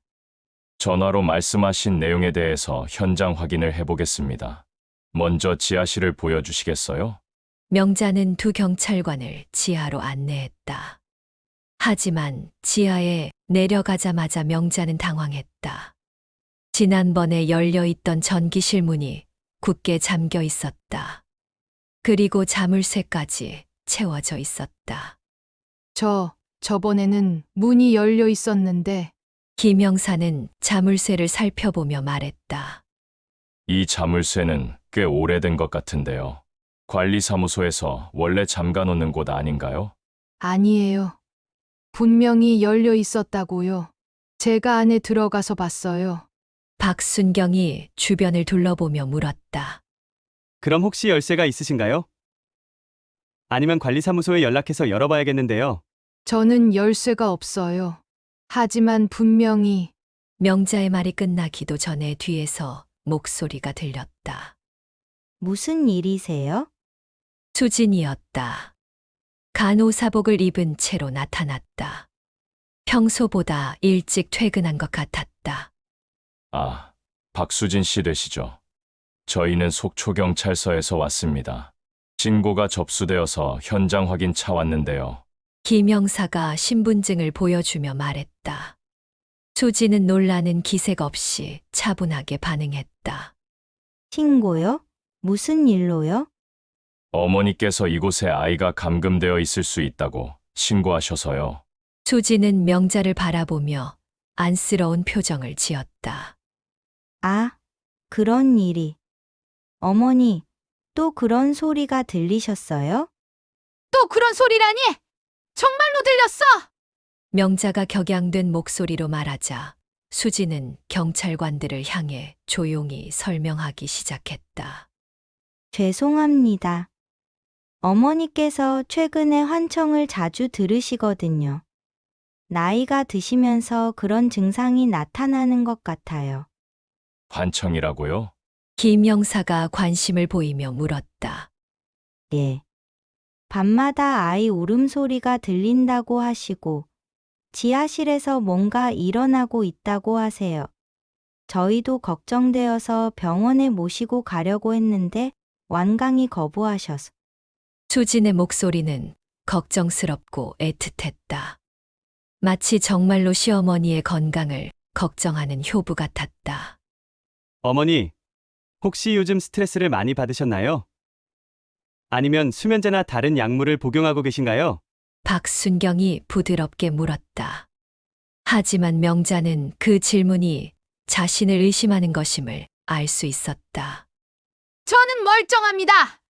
[SPEAKER 6] 전화로 말씀하신 내용에 대해서 현장 확인을 해보겠습니다. 먼저 지하실을 보여주시겠어요?
[SPEAKER 1] 명자는 2 경찰관을 지하로 안내했다. 하지만 지하에 내려가자마자 명자는 당황했다. 지난번에 열려있던 전기실 문이 굳게 잠겨 있었다. 그리고 자물쇠까지 채워져 있었다.
[SPEAKER 3] 저번에는 문이 열려 있었는데,
[SPEAKER 1] 김 형사는 자물쇠를 살펴보며 말했다.
[SPEAKER 6] 이 자물쇠는 꽤 오래된 것 같은데요. 관리사무소에서 원래 잠가놓는 곳 아닌가요?
[SPEAKER 3] 아니에요. 분명히 열려 있었다고요. 제가 안에 들어가서 봤어요.
[SPEAKER 1] 박순경이 주변을 둘러보며 물었다.
[SPEAKER 7] 그럼 혹시 열쇠가 있으신가요? 아니면 관리사무소에 연락해서 열어봐야겠는데요.
[SPEAKER 3] 저는 열쇠가 없어요. 하지만 분명히
[SPEAKER 1] 명자의 말이 끝나기도 전에 뒤에서 목소리가 들렸다.
[SPEAKER 4] 무슨 일이세요?
[SPEAKER 1] 수진이었다. 간호사복을 입은 채로 나타났다. 평소보다 일찍 퇴근한 것 같았다.
[SPEAKER 6] 아, 박수진 씨 되시죠? 저희는 속초경찰서에서 왔습니다. 신고가 접수되어서 현장 확인 차 왔는데요.
[SPEAKER 1] 김 형사가 신분증을 보여주며 말했다. 수지는 놀라는 기색 없이 차분하게 반응했다.
[SPEAKER 4] 신고요? 무슨 일로요?
[SPEAKER 6] 어머니께서 이곳에 아이가 감금되어 있을 수 있다고 신고하셔서요.
[SPEAKER 1] 수지는 명자를 바라보며 안쓰러운 표정을 지었다.
[SPEAKER 4] 아, 그런 일이. 어머니, 또 그런 소리가 들리셨어요?
[SPEAKER 3] 또 그런 소리라니? 정말로 들렸어?
[SPEAKER 1] 명자가 격양된 목소리로 말하자 수지는 경찰관들을 향해 조용히 설명하기 시작했다.
[SPEAKER 4] 죄송합니다. 어머니께서 최근에 환청을 자주 들으시거든요. 나이가 드시면서 그런 증상이 나타나는 것 같아요.
[SPEAKER 6] 환청이라고요?
[SPEAKER 1] 김 형사가 관심을 보이며 물었다.
[SPEAKER 4] 예. 밤마다 아이 울음소리가 들린다고 하시고, 지하실에서 뭔가 일어나고 있다고 하세요. 저희도 걱정되어서 병원에 모시고 가려고 했는데, 완강히 거부하셔서.
[SPEAKER 1] 수진의 목소리는 걱정스럽고 애틋했다. 마치 정말로 시어머니의 건강을 걱정하는 효부 같았다.
[SPEAKER 7] 어머니, 혹시 요즘 스트레스를 많이 받으셨나요? 아니면 수면제나 다른 약물을 복용하고 계신가요?
[SPEAKER 1] 박순경이 부드럽게 물었다. 하지만 명자는 그 질문이 자신을 의심하는 것임을 알 수 있었다.
[SPEAKER 3] 저는 멀쩡합니다.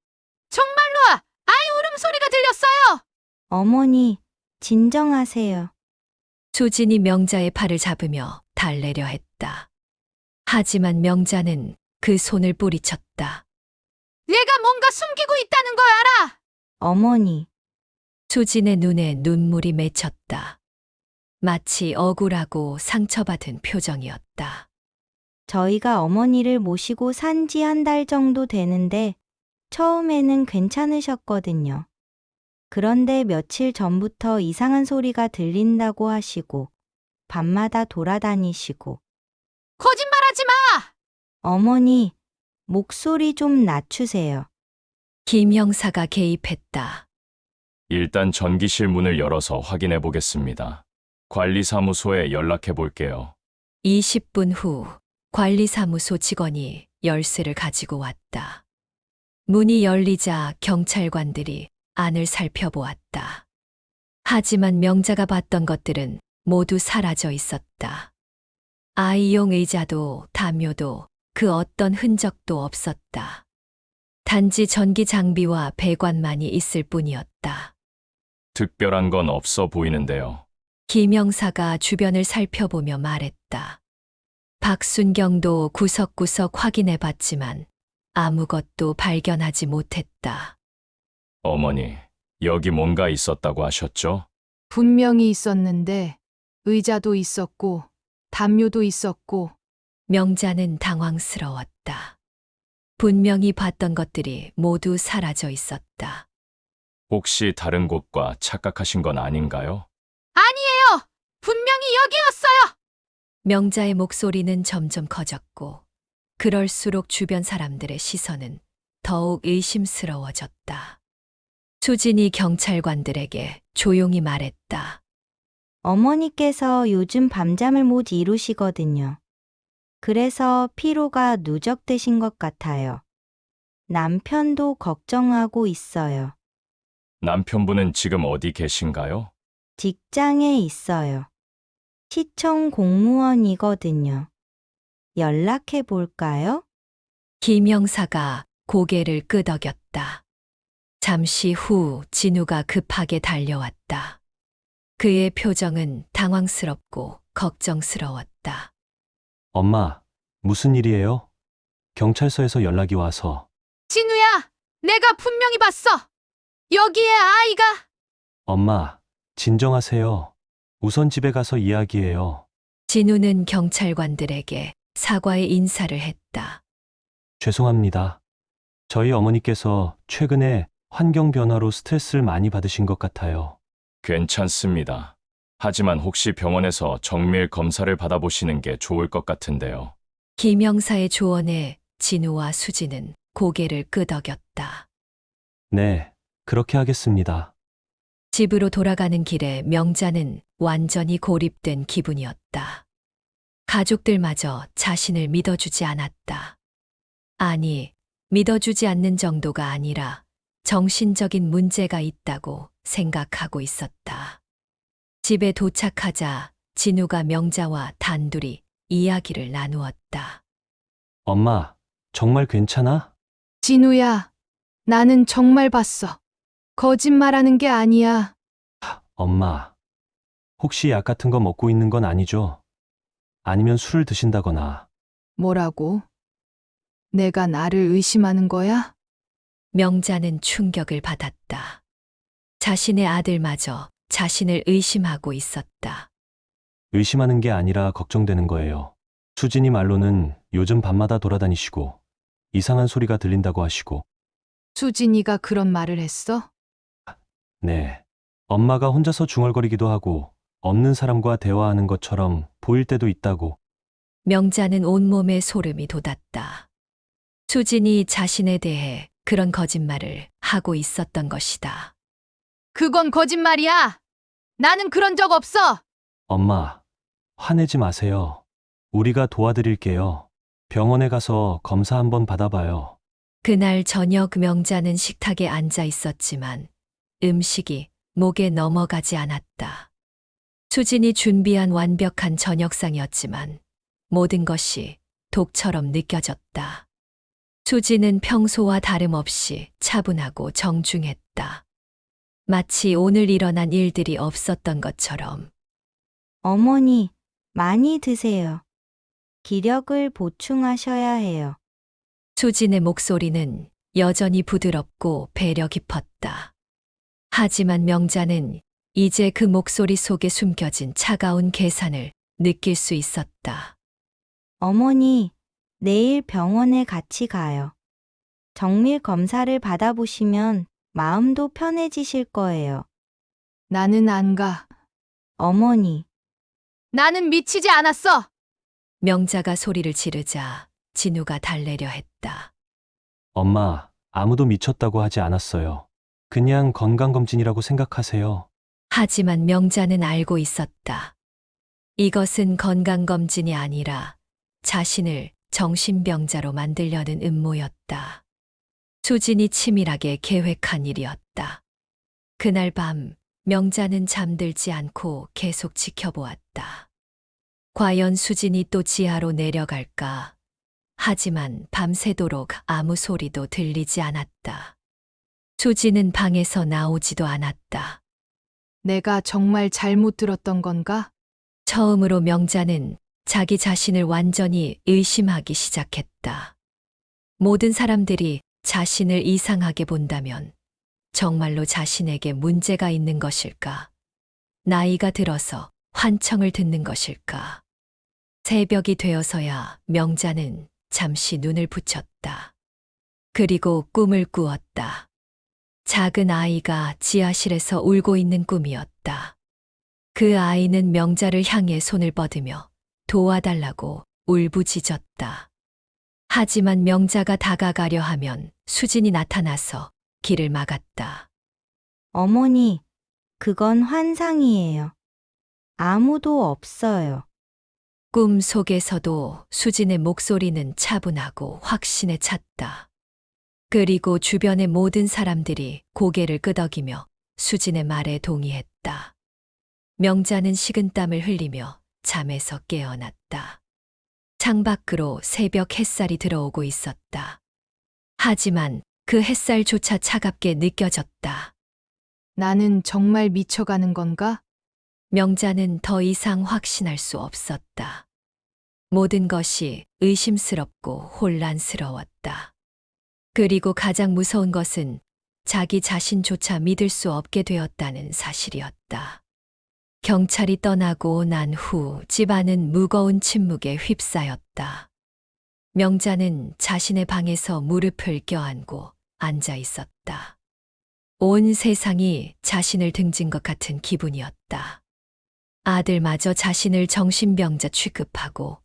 [SPEAKER 3] 정말로 아이 울음소리가 들렸어요.
[SPEAKER 4] 어머니, 진정하세요.
[SPEAKER 1] 수진이 명자의 팔을 잡으며 달래려 했다. 하지만 명자는 그 손을 뿌리쳤다.
[SPEAKER 3] 얘가 뭔가 숨기고 있다는 걸 알아.
[SPEAKER 4] 어머니,
[SPEAKER 1] 수진의 눈에 눈물이 맺혔다. 마치 억울하고 상처받은 표정이었다.
[SPEAKER 4] 저희가 어머니를 모시고 산 지 한 달 정도 되는데 처음에는 괜찮으셨거든요. 그런데 며칠 전부터 이상한 소리가 들린다고 하시고 밤마다 돌아다니시고
[SPEAKER 3] 거짓말하지 마.
[SPEAKER 4] 어머니, 목소리 좀 낮추세요.
[SPEAKER 1] 김 형사가 개입했다.
[SPEAKER 6] 일단 전기실 문을 열어서 확인해 보겠습니다. 관리사무소에 연락해 볼게요.
[SPEAKER 1] 20분 후 관리사무소 직원이 열쇠를 가지고 왔다. 문이 열리자 경찰관들이 안을 살펴보았다. 하지만 명자가 봤던 것들은 모두 사라져 있었다. 아이용 의자도 담요도 그 어떤 흔적도 없었다. 단지 전기 장비와 배관만이 있을 뿐이었다.
[SPEAKER 6] 특별한 건 없어 보이는데요.
[SPEAKER 1] 김영사가 주변을 살펴보며 말했다. 박순경도 구석구석 확인해 봤지만 아무것도 발견하지 못했다.
[SPEAKER 6] 어머니, 여기 뭔가 있었다고 하셨죠?
[SPEAKER 3] 분명히 있었는데 의자도 있었고 담요도 있었고
[SPEAKER 1] 명자는 당황스러웠다. 분명히 봤던 것들이 모두 사라져 있었다.
[SPEAKER 6] 혹시 다른 곳과 착각하신 건 아닌가요?
[SPEAKER 3] 아니에요! 분명히 여기였어요!
[SPEAKER 1] 명자의 목소리는 점점 커졌고 그럴수록 주변 사람들의 시선은 더욱 의심스러워졌다. 수진이 경찰관들에게 조용히 말했다.
[SPEAKER 4] 어머니께서 요즘 밤잠을 못 이루시거든요. 그래서 피로가 누적되신 것 같아요. 남편도 걱정하고 있어요.
[SPEAKER 6] 남편분은 지금 어디 계신가요?
[SPEAKER 4] 직장에 있어요. 시청 공무원이거든요. 연락해 볼까요?
[SPEAKER 1] 김영사가 고개를 끄덕였다. 잠시 후 진우가 급하게 달려왔다. 그의 표정은 당황스럽고 걱정스러웠다.
[SPEAKER 2] 엄마, 무슨 일이에요? 경찰서에서 연락이 와서.
[SPEAKER 3] 진우야! 내가 분명히 봤어! 여기에 아이가!
[SPEAKER 2] 엄마, 진정하세요. 우선 집에 가서 이야기해요.
[SPEAKER 1] 진우는 경찰관들에게 사과의 인사를 했다.
[SPEAKER 2] 죄송합니다. 저희 어머니께서 최근에 환경 변화로 스트레스를 많이 받으신 것 같아요.
[SPEAKER 6] 괜찮습니다. 하지만 혹시 병원에서 정밀 검사를 받아보시는 게 좋을 것 같은데요.
[SPEAKER 1] 김영사의 조언에 진우와 수지는 고개를 끄덕였다.
[SPEAKER 2] 네, 그렇게 하겠습니다.
[SPEAKER 1] 집으로 돌아가는 길에 명자는 완전히 고립된 기분이었다. 가족들마저 자신을 믿어주지 않았다. 아니, 믿어주지 않는 정도가 아니라 정신적인 문제가 있다고 생각하고 있었다. 집에 도착하자 진우가 명자와 단둘이 이야기를 나누었다.
[SPEAKER 2] 엄마, 정말 괜찮아?
[SPEAKER 3] 진우야, 나는 정말 봤어. 거짓말하는 게 아니야.
[SPEAKER 2] 엄마, 혹시 약 같은 거 먹고 있는 건 아니죠? 아니면 술을 드신다거나.
[SPEAKER 3] 뭐라고? 내가 나를 의심하는 거야?
[SPEAKER 1] 명자는 충격을 받았다. 자신의 아들마저 자신을 의심하고 있었다.
[SPEAKER 2] 의심하는 게 아니라 걱정되는 거예요. 수진이 말로는 요즘 밤마다 돌아다니시고 이상한 소리가 들린다고 하시고.
[SPEAKER 3] 수진이가 그런 말을 했어?
[SPEAKER 2] 네. 엄마가 혼자서 중얼거리기도 하고 없는 사람과 대화하는 것처럼 보일 때도 있다고.
[SPEAKER 1] 명자는 온몸에 소름이 돋았다. 수진이 자신에 대해 그런 거짓말을 하고 있었던 것이다.
[SPEAKER 3] 그건 거짓말이야! 나는 그런 적 없어!
[SPEAKER 2] 엄마, 화내지 마세요. 우리가 도와드릴게요. 병원에 가서 검사 한번 받아봐요.
[SPEAKER 1] 그날 저녁 명자는 식탁에 앉아 있었지만 음식이 목에 넘어가지 않았다. 수진이 준비한 완벽한 저녁상이었지만 모든 것이 독처럼 느껴졌다. 수진은 평소와 다름없이 차분하고 정중했다. 마치 오늘 일어난 일들이 없었던 것처럼.
[SPEAKER 4] 어머니, 많이 드세요. 기력을 보충하셔야 해요.
[SPEAKER 1] 수진의 목소리는 여전히 부드럽고 배려 깊었다. 하지만 명자는 이제 그 목소리 속에 숨겨진 차가운 계산을 느낄 수 있었다.
[SPEAKER 4] 어머니, 내일 병원에 같이 가요. 정밀 검사를 받아보시면 마음도 편해지실 거예요.
[SPEAKER 3] 나는 안 가.
[SPEAKER 4] 어머니,
[SPEAKER 3] 나는 미치지 않았어!
[SPEAKER 1] 명자가 소리를 지르자 진우가 달래려 했다.
[SPEAKER 2] 엄마, 아무도 미쳤다고 하지 않았어요. 그냥 건강검진이라고 생각하세요.
[SPEAKER 1] 하지만 명자는 알고 있었다. 이것은 건강검진이 아니라 자신을 정신병자로 만들려는 음모였다. 수진이 치밀하게 계획한 일이었다. 그날 밤 명자는 잠들지 않고 계속 지켜보았다. 과연 수진이 또 지하로 내려갈까? 하지만 밤새도록 아무 소리도 들리지 않았다. 수진은 방에서 나오지도 않았다.
[SPEAKER 3] 내가 정말 잘못 들었던 건가?
[SPEAKER 1] 처음으로 명자는 자기 자신을 완전히 의심하기 시작했다. 모든 사람들이 자신을 이상하게 본다면 정말로 자신에게 문제가 있는 것일까? 나이가 들어서 환청을 듣는 것일까? 새벽이 되어서야 명자는 잠시 눈을 붙였다. 그리고 꿈을 꾸었다. 작은 아이가 지하실에서 울고 있는 꿈이었다. 그 아이는 명자를 향해 손을 뻗으며 도와달라고 울부짖었다. 하지만 명자가 다가가려 하면 수진이 나타나서 길을 막았다.
[SPEAKER 4] 어머니, 그건 환상이에요. 아무도 없어요.
[SPEAKER 1] 꿈 속에서도 수진의 목소리는 차분하고 확신에 찼다. 그리고 주변의 모든 사람들이 고개를 끄덕이며 수진의 말에 동의했다. 명자는 식은땀을 흘리며 잠에서 깨어났다. 창밖으로 새벽 햇살이 들어오고 있었다. 하지만 그 햇살조차 차갑게 느껴졌다.
[SPEAKER 3] 나는 정말 미쳐가는 건가?
[SPEAKER 1] 명자는 더 이상 확신할 수 없었다. 모든 것이 의심스럽고 혼란스러웠다. 그리고 가장 무서운 것은 자기 자신조차 믿을 수 없게 되었다는 사실이었다. 경찰이 떠나고 난 후 집안은 무거운 침묵에 휩싸였다. 명자는 자신의 방에서 무릎을 껴안고 앉아 있었다. 온 세상이 자신을 등진 것 같은 기분이었다. 아들마저 자신을 정신병자 취급하고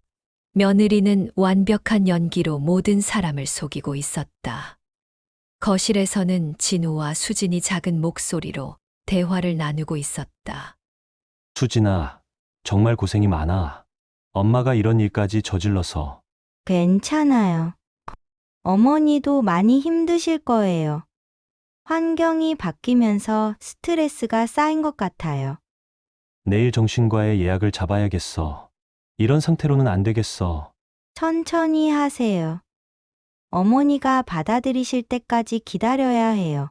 [SPEAKER 1] 며느리는 완벽한 연기로 모든 사람을 속이고 있었다. 거실에서는 진우와 수진이 작은 목소리로 대화를 나누고 있었다.
[SPEAKER 2] 수진아, 정말 고생이 많아. 엄마가 이런 일까지 저질러서.
[SPEAKER 4] 괜찮아요. 어머니도 많이 힘드실 거예요. 환경이 바뀌면서 스트레스가 쌓인 것 같아요.
[SPEAKER 2] 내일 정신과에 예약을 잡아야겠어. 이런 상태로는 안 되겠어.
[SPEAKER 4] 천천히 하세요. 어머니가 받아들이실 때까지 기다려야 해요.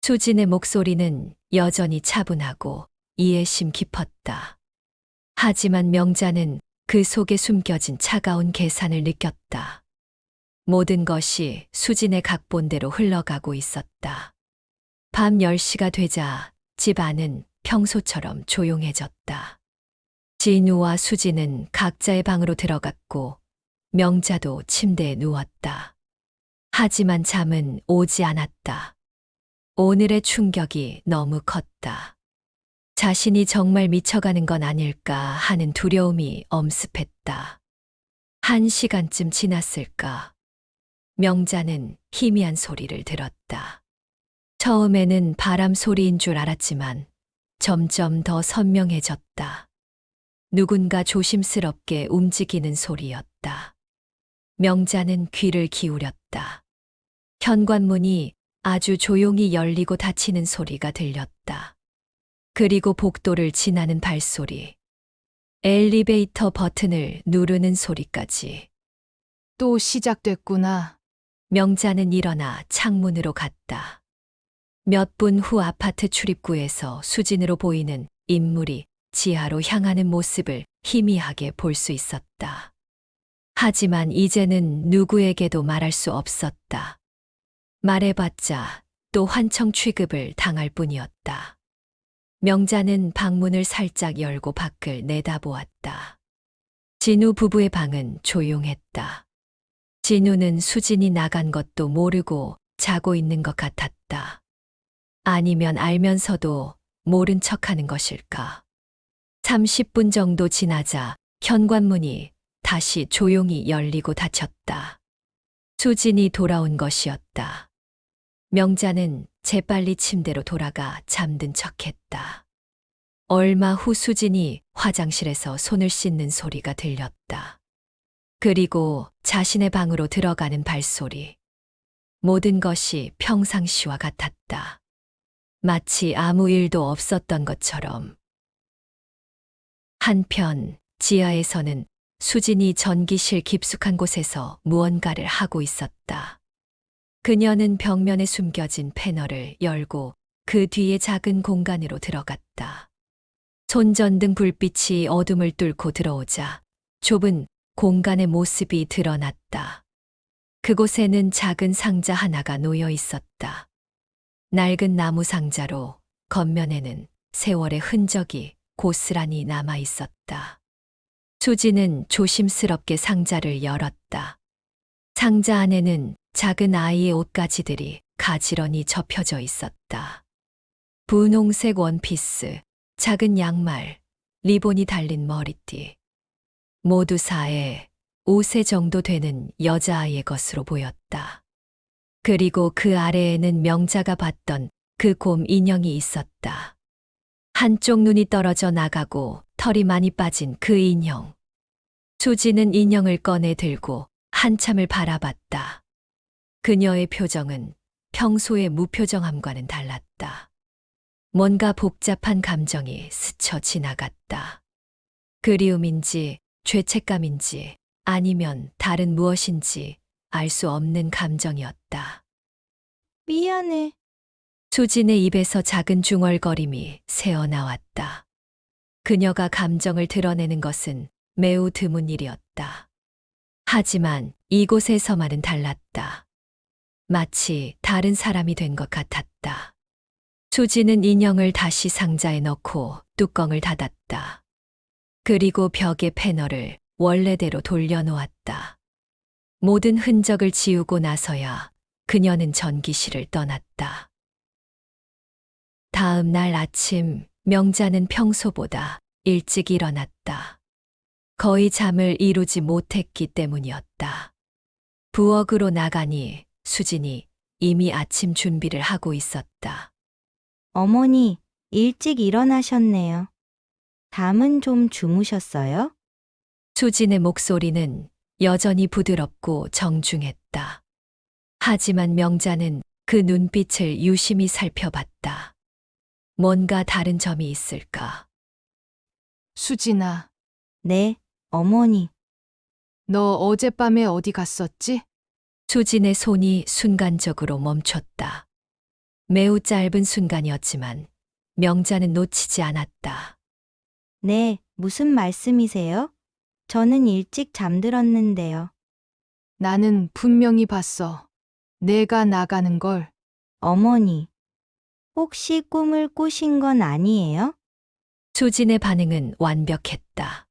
[SPEAKER 1] 수진의 목소리는 여전히 차분하고 이해심 깊었다. 하지만 명자는 그 속에 숨겨진 차가운 계산을 느꼈다. 모든 것이 수진의 각본대로 흘러가고 있었다. 밤 10시가 되자 집 안은 평소처럼 조용해졌다. 진우와 수진은 각자의 방으로 들어갔고 명자도 침대에 누웠다. 하지만 잠은 오지 않았다. 오늘의 충격이 너무 컸다. 자신이 정말 미쳐가는 건 아닐까 하는 두려움이 엄습했다. 1시간쯤 지났을까? 명자는 희미한 소리를 들었다. 처음에는 바람 소리인 줄 알았지만 점점 더 선명해졌다. 누군가 조심스럽게 움직이는 소리였다. 명자는 귀를 기울였다. 현관문이 아주 조용히 열리고 닫히는 소리가 들렸다. 그리고 복도를 지나는 발소리, 엘리베이터 버튼을 누르는 소리까지.
[SPEAKER 3] 또 시작됐구나.
[SPEAKER 1] 명자는 일어나 창문으로 갔다. 몇 분 후 아파트 출입구에서 수진으로 보이는 인물이 지하로 향하는 모습을 희미하게 볼 수 있었다. 하지만 이제는 누구에게도 말할 수 없었다. 말해봤자 또 환청 취급을 당할 뿐이었다. 명자는 방문을 살짝 열고 밖을 내다보았다. 진우 부부의 방은 조용했다. 진우는 수진이 나간 것도 모르고 자고 있는 것 같았다. 아니면 알면서도 모른 척하는 것일까? 30분 정도 지나자 현관문이 다시 조용히 열리고 닫혔다. 수진이 돌아온 것이었다. 명자는 재빨리 침대로 돌아가 잠든 척했다. 얼마 후 수진이 화장실에서 손을 씻는 소리가 들렸다. 그리고 자신의 방으로 들어가는 발소리. 모든 것이 평상시와 같았다. 마치 아무 일도 없었던 것처럼. 한편 지하에서는 수진이 전기실 깊숙한 곳에서 무언가를 하고 있었다. 그녀는 벽면에 숨겨진 패널을 열고 그 뒤에 작은 공간으로 들어갔다. 손전등 불빛이 어둠을 뚫고 들어오자 좁은 공간의 모습이 드러났다. 그곳에는 작은 상자 하나가 놓여 있었다. 낡은 나무 상자로 겉면에는 세월의 흔적이 고스란히 남아 있었다. 수지는 조심스럽게 상자를 열었다. 상자 안에는 작은 아이의 옷가지들이 가지런히 접혀져 있었다. 분홍색 원피스, 작은 양말, 리본이 달린 머리띠. 모두 4에 5세 정도 되는 여자아이의 것으로 보였다. 그리고 그 아래에는 명자가 봤던 그 곰 인형이 있었다. 한쪽 눈이 떨어져 나가고 털이 많이 빠진 그 인형. 수지는 인형을 꺼내 들고 한참을 바라봤다. 그녀의 표정은 평소의 무표정함과는 달랐다. 뭔가 복잡한 감정이 스쳐 지나갔다. 그리움인지 죄책감인지 아니면 다른 무엇인지 알 수 없는 감정이었다.
[SPEAKER 4] 미안해.
[SPEAKER 1] 수진의 입에서 작은 중얼거림이 새어나왔다. 그녀가 감정을 드러내는 것은 매우 드문 일이었다. 하지만 이곳에서만은 달랐다. 마치 다른 사람이 된 것 같았다. 수지는 인형을 다시 상자에 넣고 뚜껑을 닫았다. 그리고 벽의 패널을 원래대로 돌려놓았다. 모든 흔적을 지우고 나서야 그녀는 전기실을 떠났다. 다음 날 아침, 명자는 평소보다 일찍 일어났다. 거의 잠을 이루지 못했기 때문이었다. 부엌으로 나가니 수진이 이미 아침 준비를 하고 있었다.
[SPEAKER 4] 어머니, 일찍 일어나셨네요. 잠은 좀 주무셨어요?
[SPEAKER 1] 수진의 목소리는 여전히 부드럽고 정중했다. 하지만 명자는 그 눈빛을 유심히 살펴봤다. 뭔가 다른 점이 있을까?
[SPEAKER 3] 수진아,
[SPEAKER 4] 네, 어머니.
[SPEAKER 3] 너 어젯밤에 어디 갔었지?
[SPEAKER 1] 수진의 손이 순간적으로 멈췄다. 매우 짧은 순간이었지만 명자는 놓치지 않았다.
[SPEAKER 4] 네, 무슨 말씀이세요? 저는 일찍 잠들었는데요.
[SPEAKER 3] 나는 분명히 봤어. 내가 나가는 걸.
[SPEAKER 4] 어머니, 혹시 꿈을 꾸신 건 아니에요?
[SPEAKER 1] 수진의 반응은 완벽했다.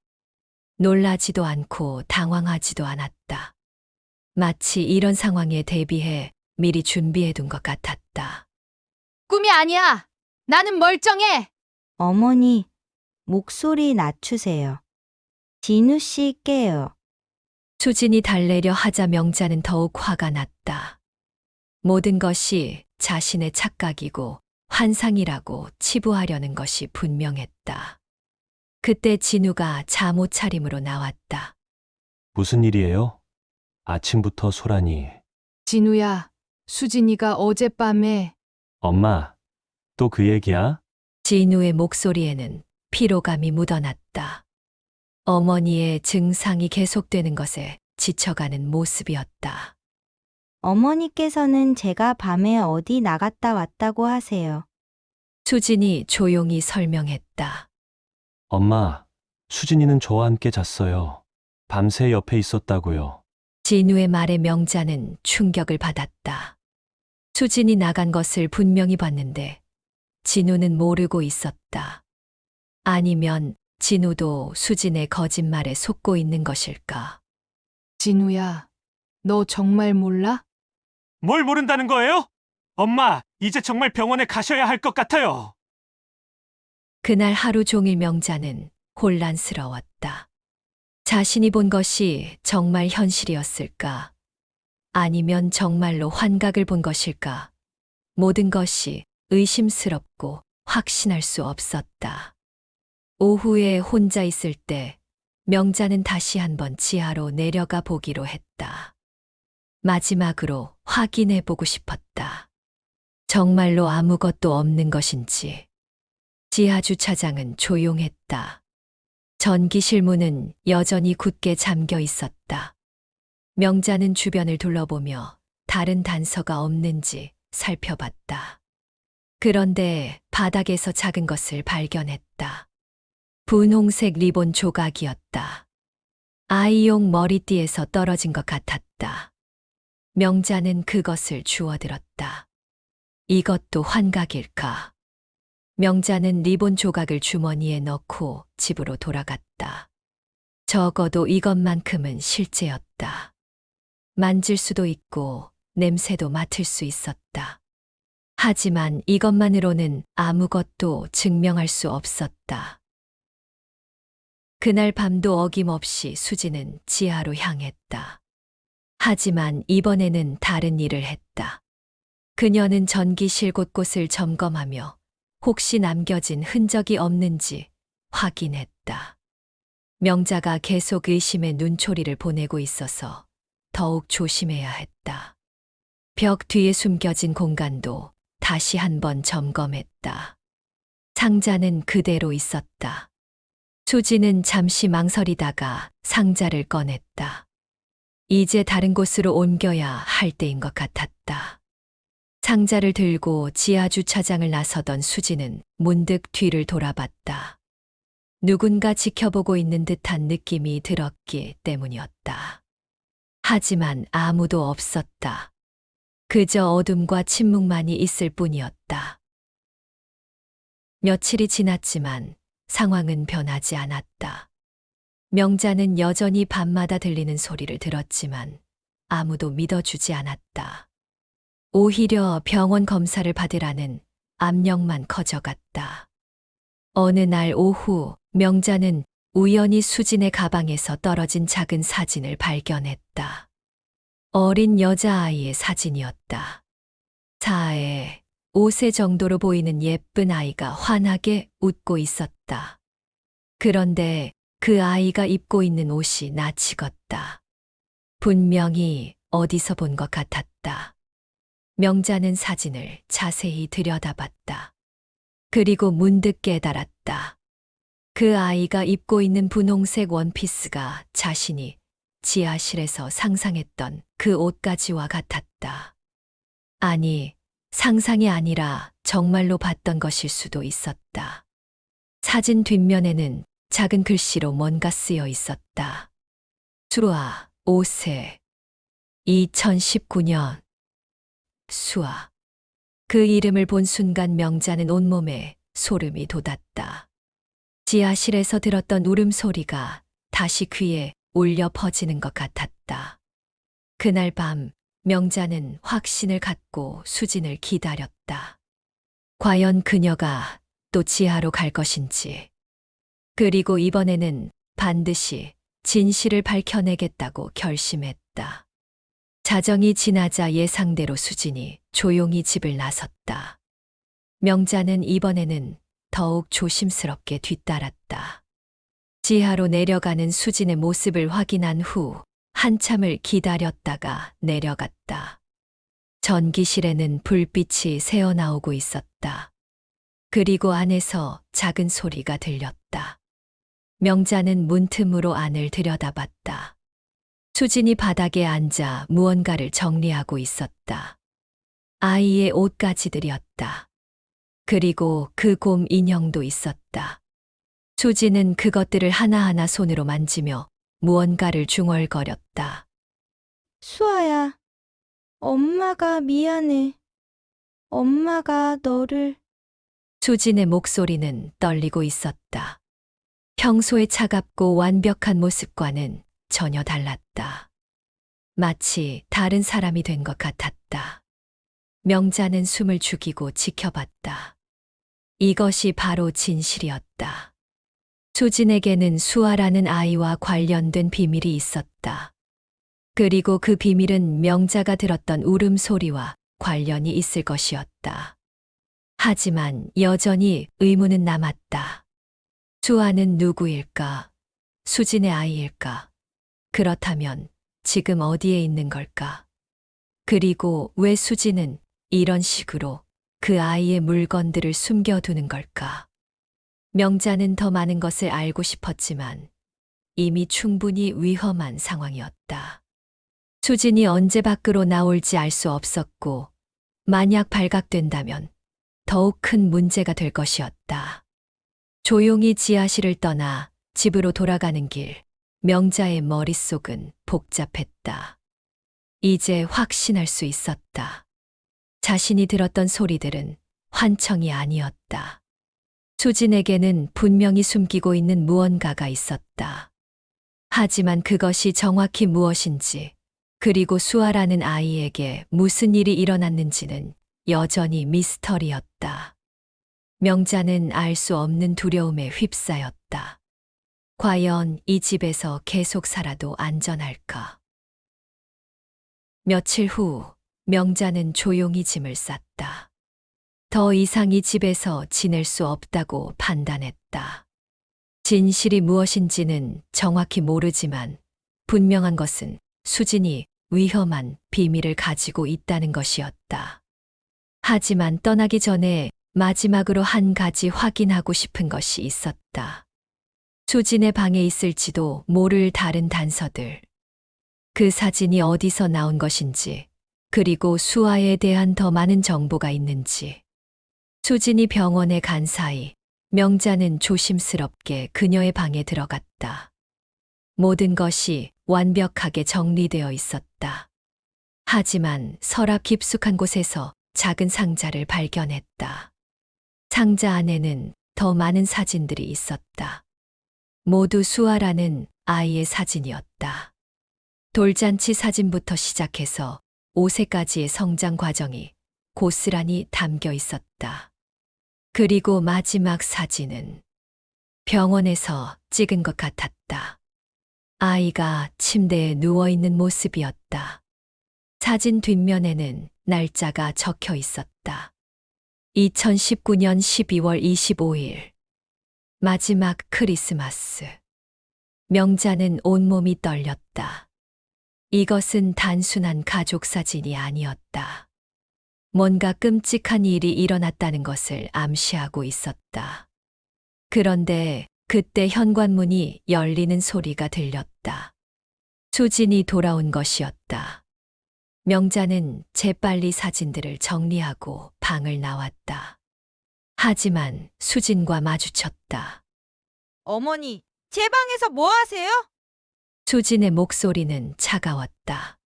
[SPEAKER 1] 놀라지도 않고 당황하지도 않았다. 마치 이런 상황에 대비해 미리 준비해둔 것 같았다.
[SPEAKER 3] 꿈이 아니야! 나는 멀쩡해!
[SPEAKER 4] 어머니, 목소리 낮추세요. 진우 씨 깨요.
[SPEAKER 1] 수진이 달래려 하자 명자는 더욱 화가 났다. 모든 것이 자신의 착각이고 환상이라고 치부하려는 것이 분명했다. 그때 진우가 잠옷 차림으로 나왔다.
[SPEAKER 2] 무슨 일이에요? 아침부터 소란이.
[SPEAKER 3] 진우야, 수진이가 어젯밤에
[SPEAKER 2] 엄마, 또 그 얘기야?
[SPEAKER 1] 진우의 목소리에는 피로감이 묻어났다. 어머니의 증상이 계속되는 것에 지쳐가는 모습이었다.
[SPEAKER 4] 어머니께서는 제가 밤에 어디 나갔다 왔다고 하세요.
[SPEAKER 1] 수진이 조용히 설명했다.
[SPEAKER 2] 엄마, 수진이는 저와 함께 잤어요. 밤새 옆에 있었다고요.
[SPEAKER 1] 진우의 말에 명자는 충격을 받았다. 수진이 나간 것을 분명히 봤는데 진우는 모르고 있었다. 아니면 진우도 수진의 거짓말에 속고 있는 것일까?
[SPEAKER 3] 진우야, 너 정말 몰라?
[SPEAKER 5] 뭘 모른다는 거예요? 엄마, 이제 정말 병원에 가셔야 할 것 같아요.
[SPEAKER 1] 그날 하루 종일 명자는 혼란스러웠다. 자신이 본 것이 정말 현실이었을까? 아니면 정말로 환각을 본 것일까? 모든 것이 의심스럽고 확신할 수 없었다. 오후에 혼자 있을 때 명자는 다시 한번 지하로 내려가 보기로 했다. 마지막으로 확인해 보고 싶었다. 정말로 아무것도 없는 것인지. 지하 주차장은 조용했다. 전기실 문은 여전히 굳게 잠겨 있었다. 명자는 주변을 둘러보며 다른 단서가 없는지 살펴봤다. 그런데 바닥에서 작은 것을 발견했다. 분홍색 리본 조각이었다. 아이용 머리띠에서 떨어진 것 같았다. 명자는 그것을 주워들었다. 이것도 환각일까? 명자는 리본 조각을 주머니에 넣고 집으로 돌아갔다. 적어도 이것만큼은 실제였다. 만질 수도 있고 냄새도 맡을 수 있었다. 하지만 이것만으로는 아무것도 증명할 수 없었다. 그날 밤도 어김없이 수지는 지하로 향했다. 하지만 이번에는 다른 일을 했다. 그녀는 전기실 곳곳을 점검하며 혹시 남겨진 흔적이 없는지 확인했다. 명자가 계속 의심의 눈초리를 보내고 있어서 더욱 조심해야 했다. 벽 뒤에 숨겨진 공간도 다시 한번 점검했다. 상자는 그대로 있었다. 수지는 잠시 망설이다가 상자를 꺼냈다. 이제 다른 곳으로 옮겨야 할 때인 것 같았다. 상자를 들고 지하 주차장을 나서던 수지는 문득 뒤를 돌아봤다. 누군가 지켜보고 있는 듯한 느낌이 들었기 때문이었다. 하지만 아무도 없었다. 그저 어둠과 침묵만이 있을 뿐이었다. 며칠이 지났지만 상황은 변하지 않았다. 명자는 여전히 밤마다 들리는 소리를 들었지만 아무도 믿어주지 않았다. 오히려 병원 검사를 받으라는 압력만 커져갔다. 어느 날 오후 명자는 우연히 수진의 가방에서 떨어진 작은 사진을 발견했다. 어린 여자아이의 사진이었다. 4에 5세 정도로 보이는 예쁜 아이가 환하게 웃고 있었다. 그런데 그 아이가 입고 있는 옷이 낯익었다. 분명히 어디서 본 것 같았다. 명자는 사진을 자세히 들여다봤다. 그리고 문득 깨달았다. 그 아이가 입고 있는 분홍색 원피스가 자신이 지하실에서 상상했던 그 옷가지와 같았다. 아니, 상상이 아니라 정말로 봤던 것일 수도 있었다. 사진 뒷면에는 작은 글씨로 뭔가 쓰여 있었다. 수아, 5세. 2019년. 수아. 그 이름을 본 순간 명자는 온몸에 소름이 돋았다. 지하실에서 들었던 울음소리가 다시 귀에 울려 퍼지는 것 같았다. 그날 밤 명자는 확신을 갖고 수진을 기다렸다. 과연 그녀가 또 지하로 갈 것인지. 그리고 이번에는 반드시 진실을 밝혀내겠다고 결심했다. 자정이 지나자 예상대로 수진이 조용히 집을 나섰다. 명자는 이번에는 더욱 조심스럽게 뒤따랐다. 지하로 내려가는 수진의 모습을 확인한 후 한참을 기다렸다가 내려갔다. 전기실에는 불빛이 새어나오고 있었다. 그리고 안에서 작은 소리가 들렸다. 명자는 문틈으로 안을 들여다봤다. 수진이 바닥에 앉아 무언가를 정리하고 있었다. 아이의 옷가지들이었다. 그리고 그 곰 인형도 있었다. 수진은 그것들을 하나하나 손으로 만지며 무언가를 중얼거렸다.
[SPEAKER 4] 수아야, 엄마가 미안해. 엄마가 너를.
[SPEAKER 1] 수진의 목소리는 떨리고 있었다. 평소의 차갑고 완벽한 모습과는 전혀 달랐다. 마치 다른 사람이 된 것 같았다. 명자는 숨을 죽이고 지켜봤다. 이것이 바로 진실이었다. 수진에게는 수아라는 아이와 관련된 비밀이 있었다. 그리고 그 비밀은 명자가 들었던 울음소리와 관련이 있을 것이었다. 하지만 여전히 의문은 남았다. 수아는 누구일까? 수진의 아이일까? 그렇다면 지금 어디에 있는 걸까? 그리고 왜 수진은 이런 식으로 그 아이의 물건들을 숨겨두는 걸까? 명자는 더 많은 것을 알고 싶었지만 이미 충분히 위험한 상황이었다. 수진이 언제 밖으로 나올지 알 수 없었고, 만약 발각된다면 더욱 큰 문제가 될 것이었다. 조용히 지하실을 떠나 집으로 돌아가는 길, 명자의 머릿속은 복잡했다. 이제 확신할 수 있었다. 자신이 들었던 소리들은 환청이 아니었다. 수진에게는 분명히 숨기고 있는 무언가가 있었다. 하지만 그것이 정확히 무엇인지, 그리고 수아라는 아이에게 무슨 일이 일어났는지는 여전히 미스터리였다. 명자는 알 수 없는 두려움에 휩싸였다. 과연 이 집에서 계속 살아도 안전할까? 며칠 후, 명자는 조용히 짐을 쌌다. 더 이상 이 집에서 지낼 수 없다고 판단했다. 진실이 무엇인지는 정확히 모르지만 분명한 것은 수진이 위험한 비밀을 가지고 있다는 것이었다. 하지만 떠나기 전에 마지막으로 한 가지 확인하고 싶은 것이 있었다. 수진의 방에 있을지도 모를 다른 단서들. 그 사진이 어디서 나온 것인지, 그리고 수아에 대한 더 많은 정보가 있는지. 수진이 병원에 간 사이, 명자는 조심스럽게 그녀의 방에 들어갔다. 모든 것이 완벽하게 정리되어 있었다. 하지만 서랍 깊숙한 곳에서 작은 상자를 발견했다. 상자 안에는 더 많은 사진들이 있었다. 모두 수아라는 아이의 사진이었다. 돌잔치 사진부터 시작해서 5세까지의 성장 과정이 고스란히 담겨 있었다. 그리고 마지막 사진은 병원에서 찍은 것 같았다. 아이가 침대에 누워있는 모습이었다. 사진 뒷면에는 날짜가 적혀 있었다. 2019년 12월 25일. 마지막 크리스마스. 명자는 온몸이 떨렸다. 이것은 단순한 가족 사진이 아니었다. 뭔가 끔찍한 일이 일어났다는 것을 암시하고 있었다. 그런데 그때 현관문이 열리는 소리가 들렸다. 수진이 돌아온 것이었다. 명자는 재빨리 사진들을 정리하고 방을 나왔다. 하지만 수진과 마주쳤다.
[SPEAKER 8] 어머니, 제 방에서 뭐 하세요?
[SPEAKER 1] 수진의 목소리는 차가웠다.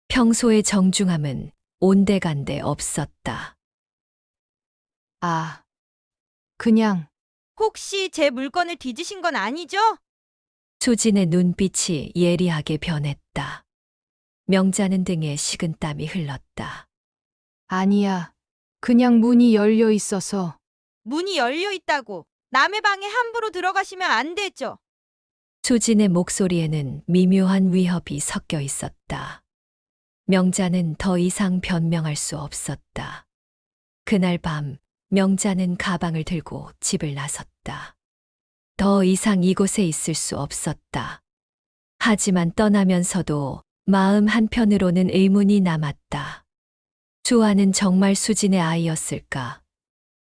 [SPEAKER 1] 평소의 정중함은 온데간데 없었다.
[SPEAKER 3] 아, 그냥
[SPEAKER 8] 혹시 제 물건을 뒤지신 건 아니죠?
[SPEAKER 1] 수진의 눈빛이 예리하게 변했다. 명자는 등에 식은땀이 흘렀다.
[SPEAKER 3] 아니야. 그냥 문이 열려 있어서.
[SPEAKER 8] 문이 열려 있다고 남의 방에 함부로 들어가시면 안 되죠.
[SPEAKER 1] 수진의 목소리에는 미묘한 위협이 섞여 있었다. 명자는 더 이상 변명할 수 없었다. 그날 밤, 명자는 가방을 들고 집을 나섰다. 더 이상 이곳에 있을 수 없었다. 하지만 떠나면서도 마음 한편으로는 의문이 남았다. 수아는 정말 수진의 아이였을까?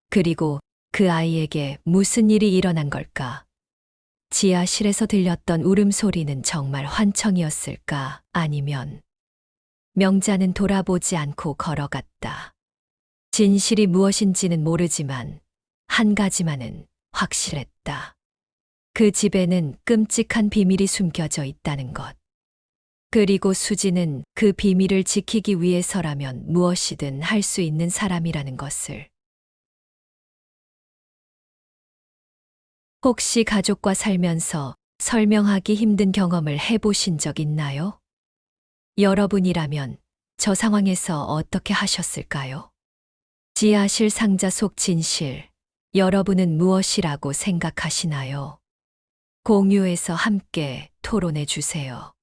[SPEAKER 1] 그리고 그 아이에게 무슨 일이 일어난 걸까? 지하실에서 들렸던 울음소리는 정말 환청이었을까? 아니면 명자는 돌아보지 않고 걸어갔다. 진실이 무엇인지는 모르지만 한 가지만은 확실했다. 그 집에는 끔찍한 비밀이 숨겨져 있다는 것. 그리고 수지는 그 비밀을 지키기 위해서라면 무엇이든 할 수 있는 사람이라는 것을. 혹시 가족과 살면서 설명하기 힘든 경험을 해보신 적 있나요? 여러분이라면 저 상황에서 어떻게 하셨을까요? 지하실 상자 속 진실, 여러분은 무엇이라고 생각하시나요? 공유해서 함께 토론해 주세요.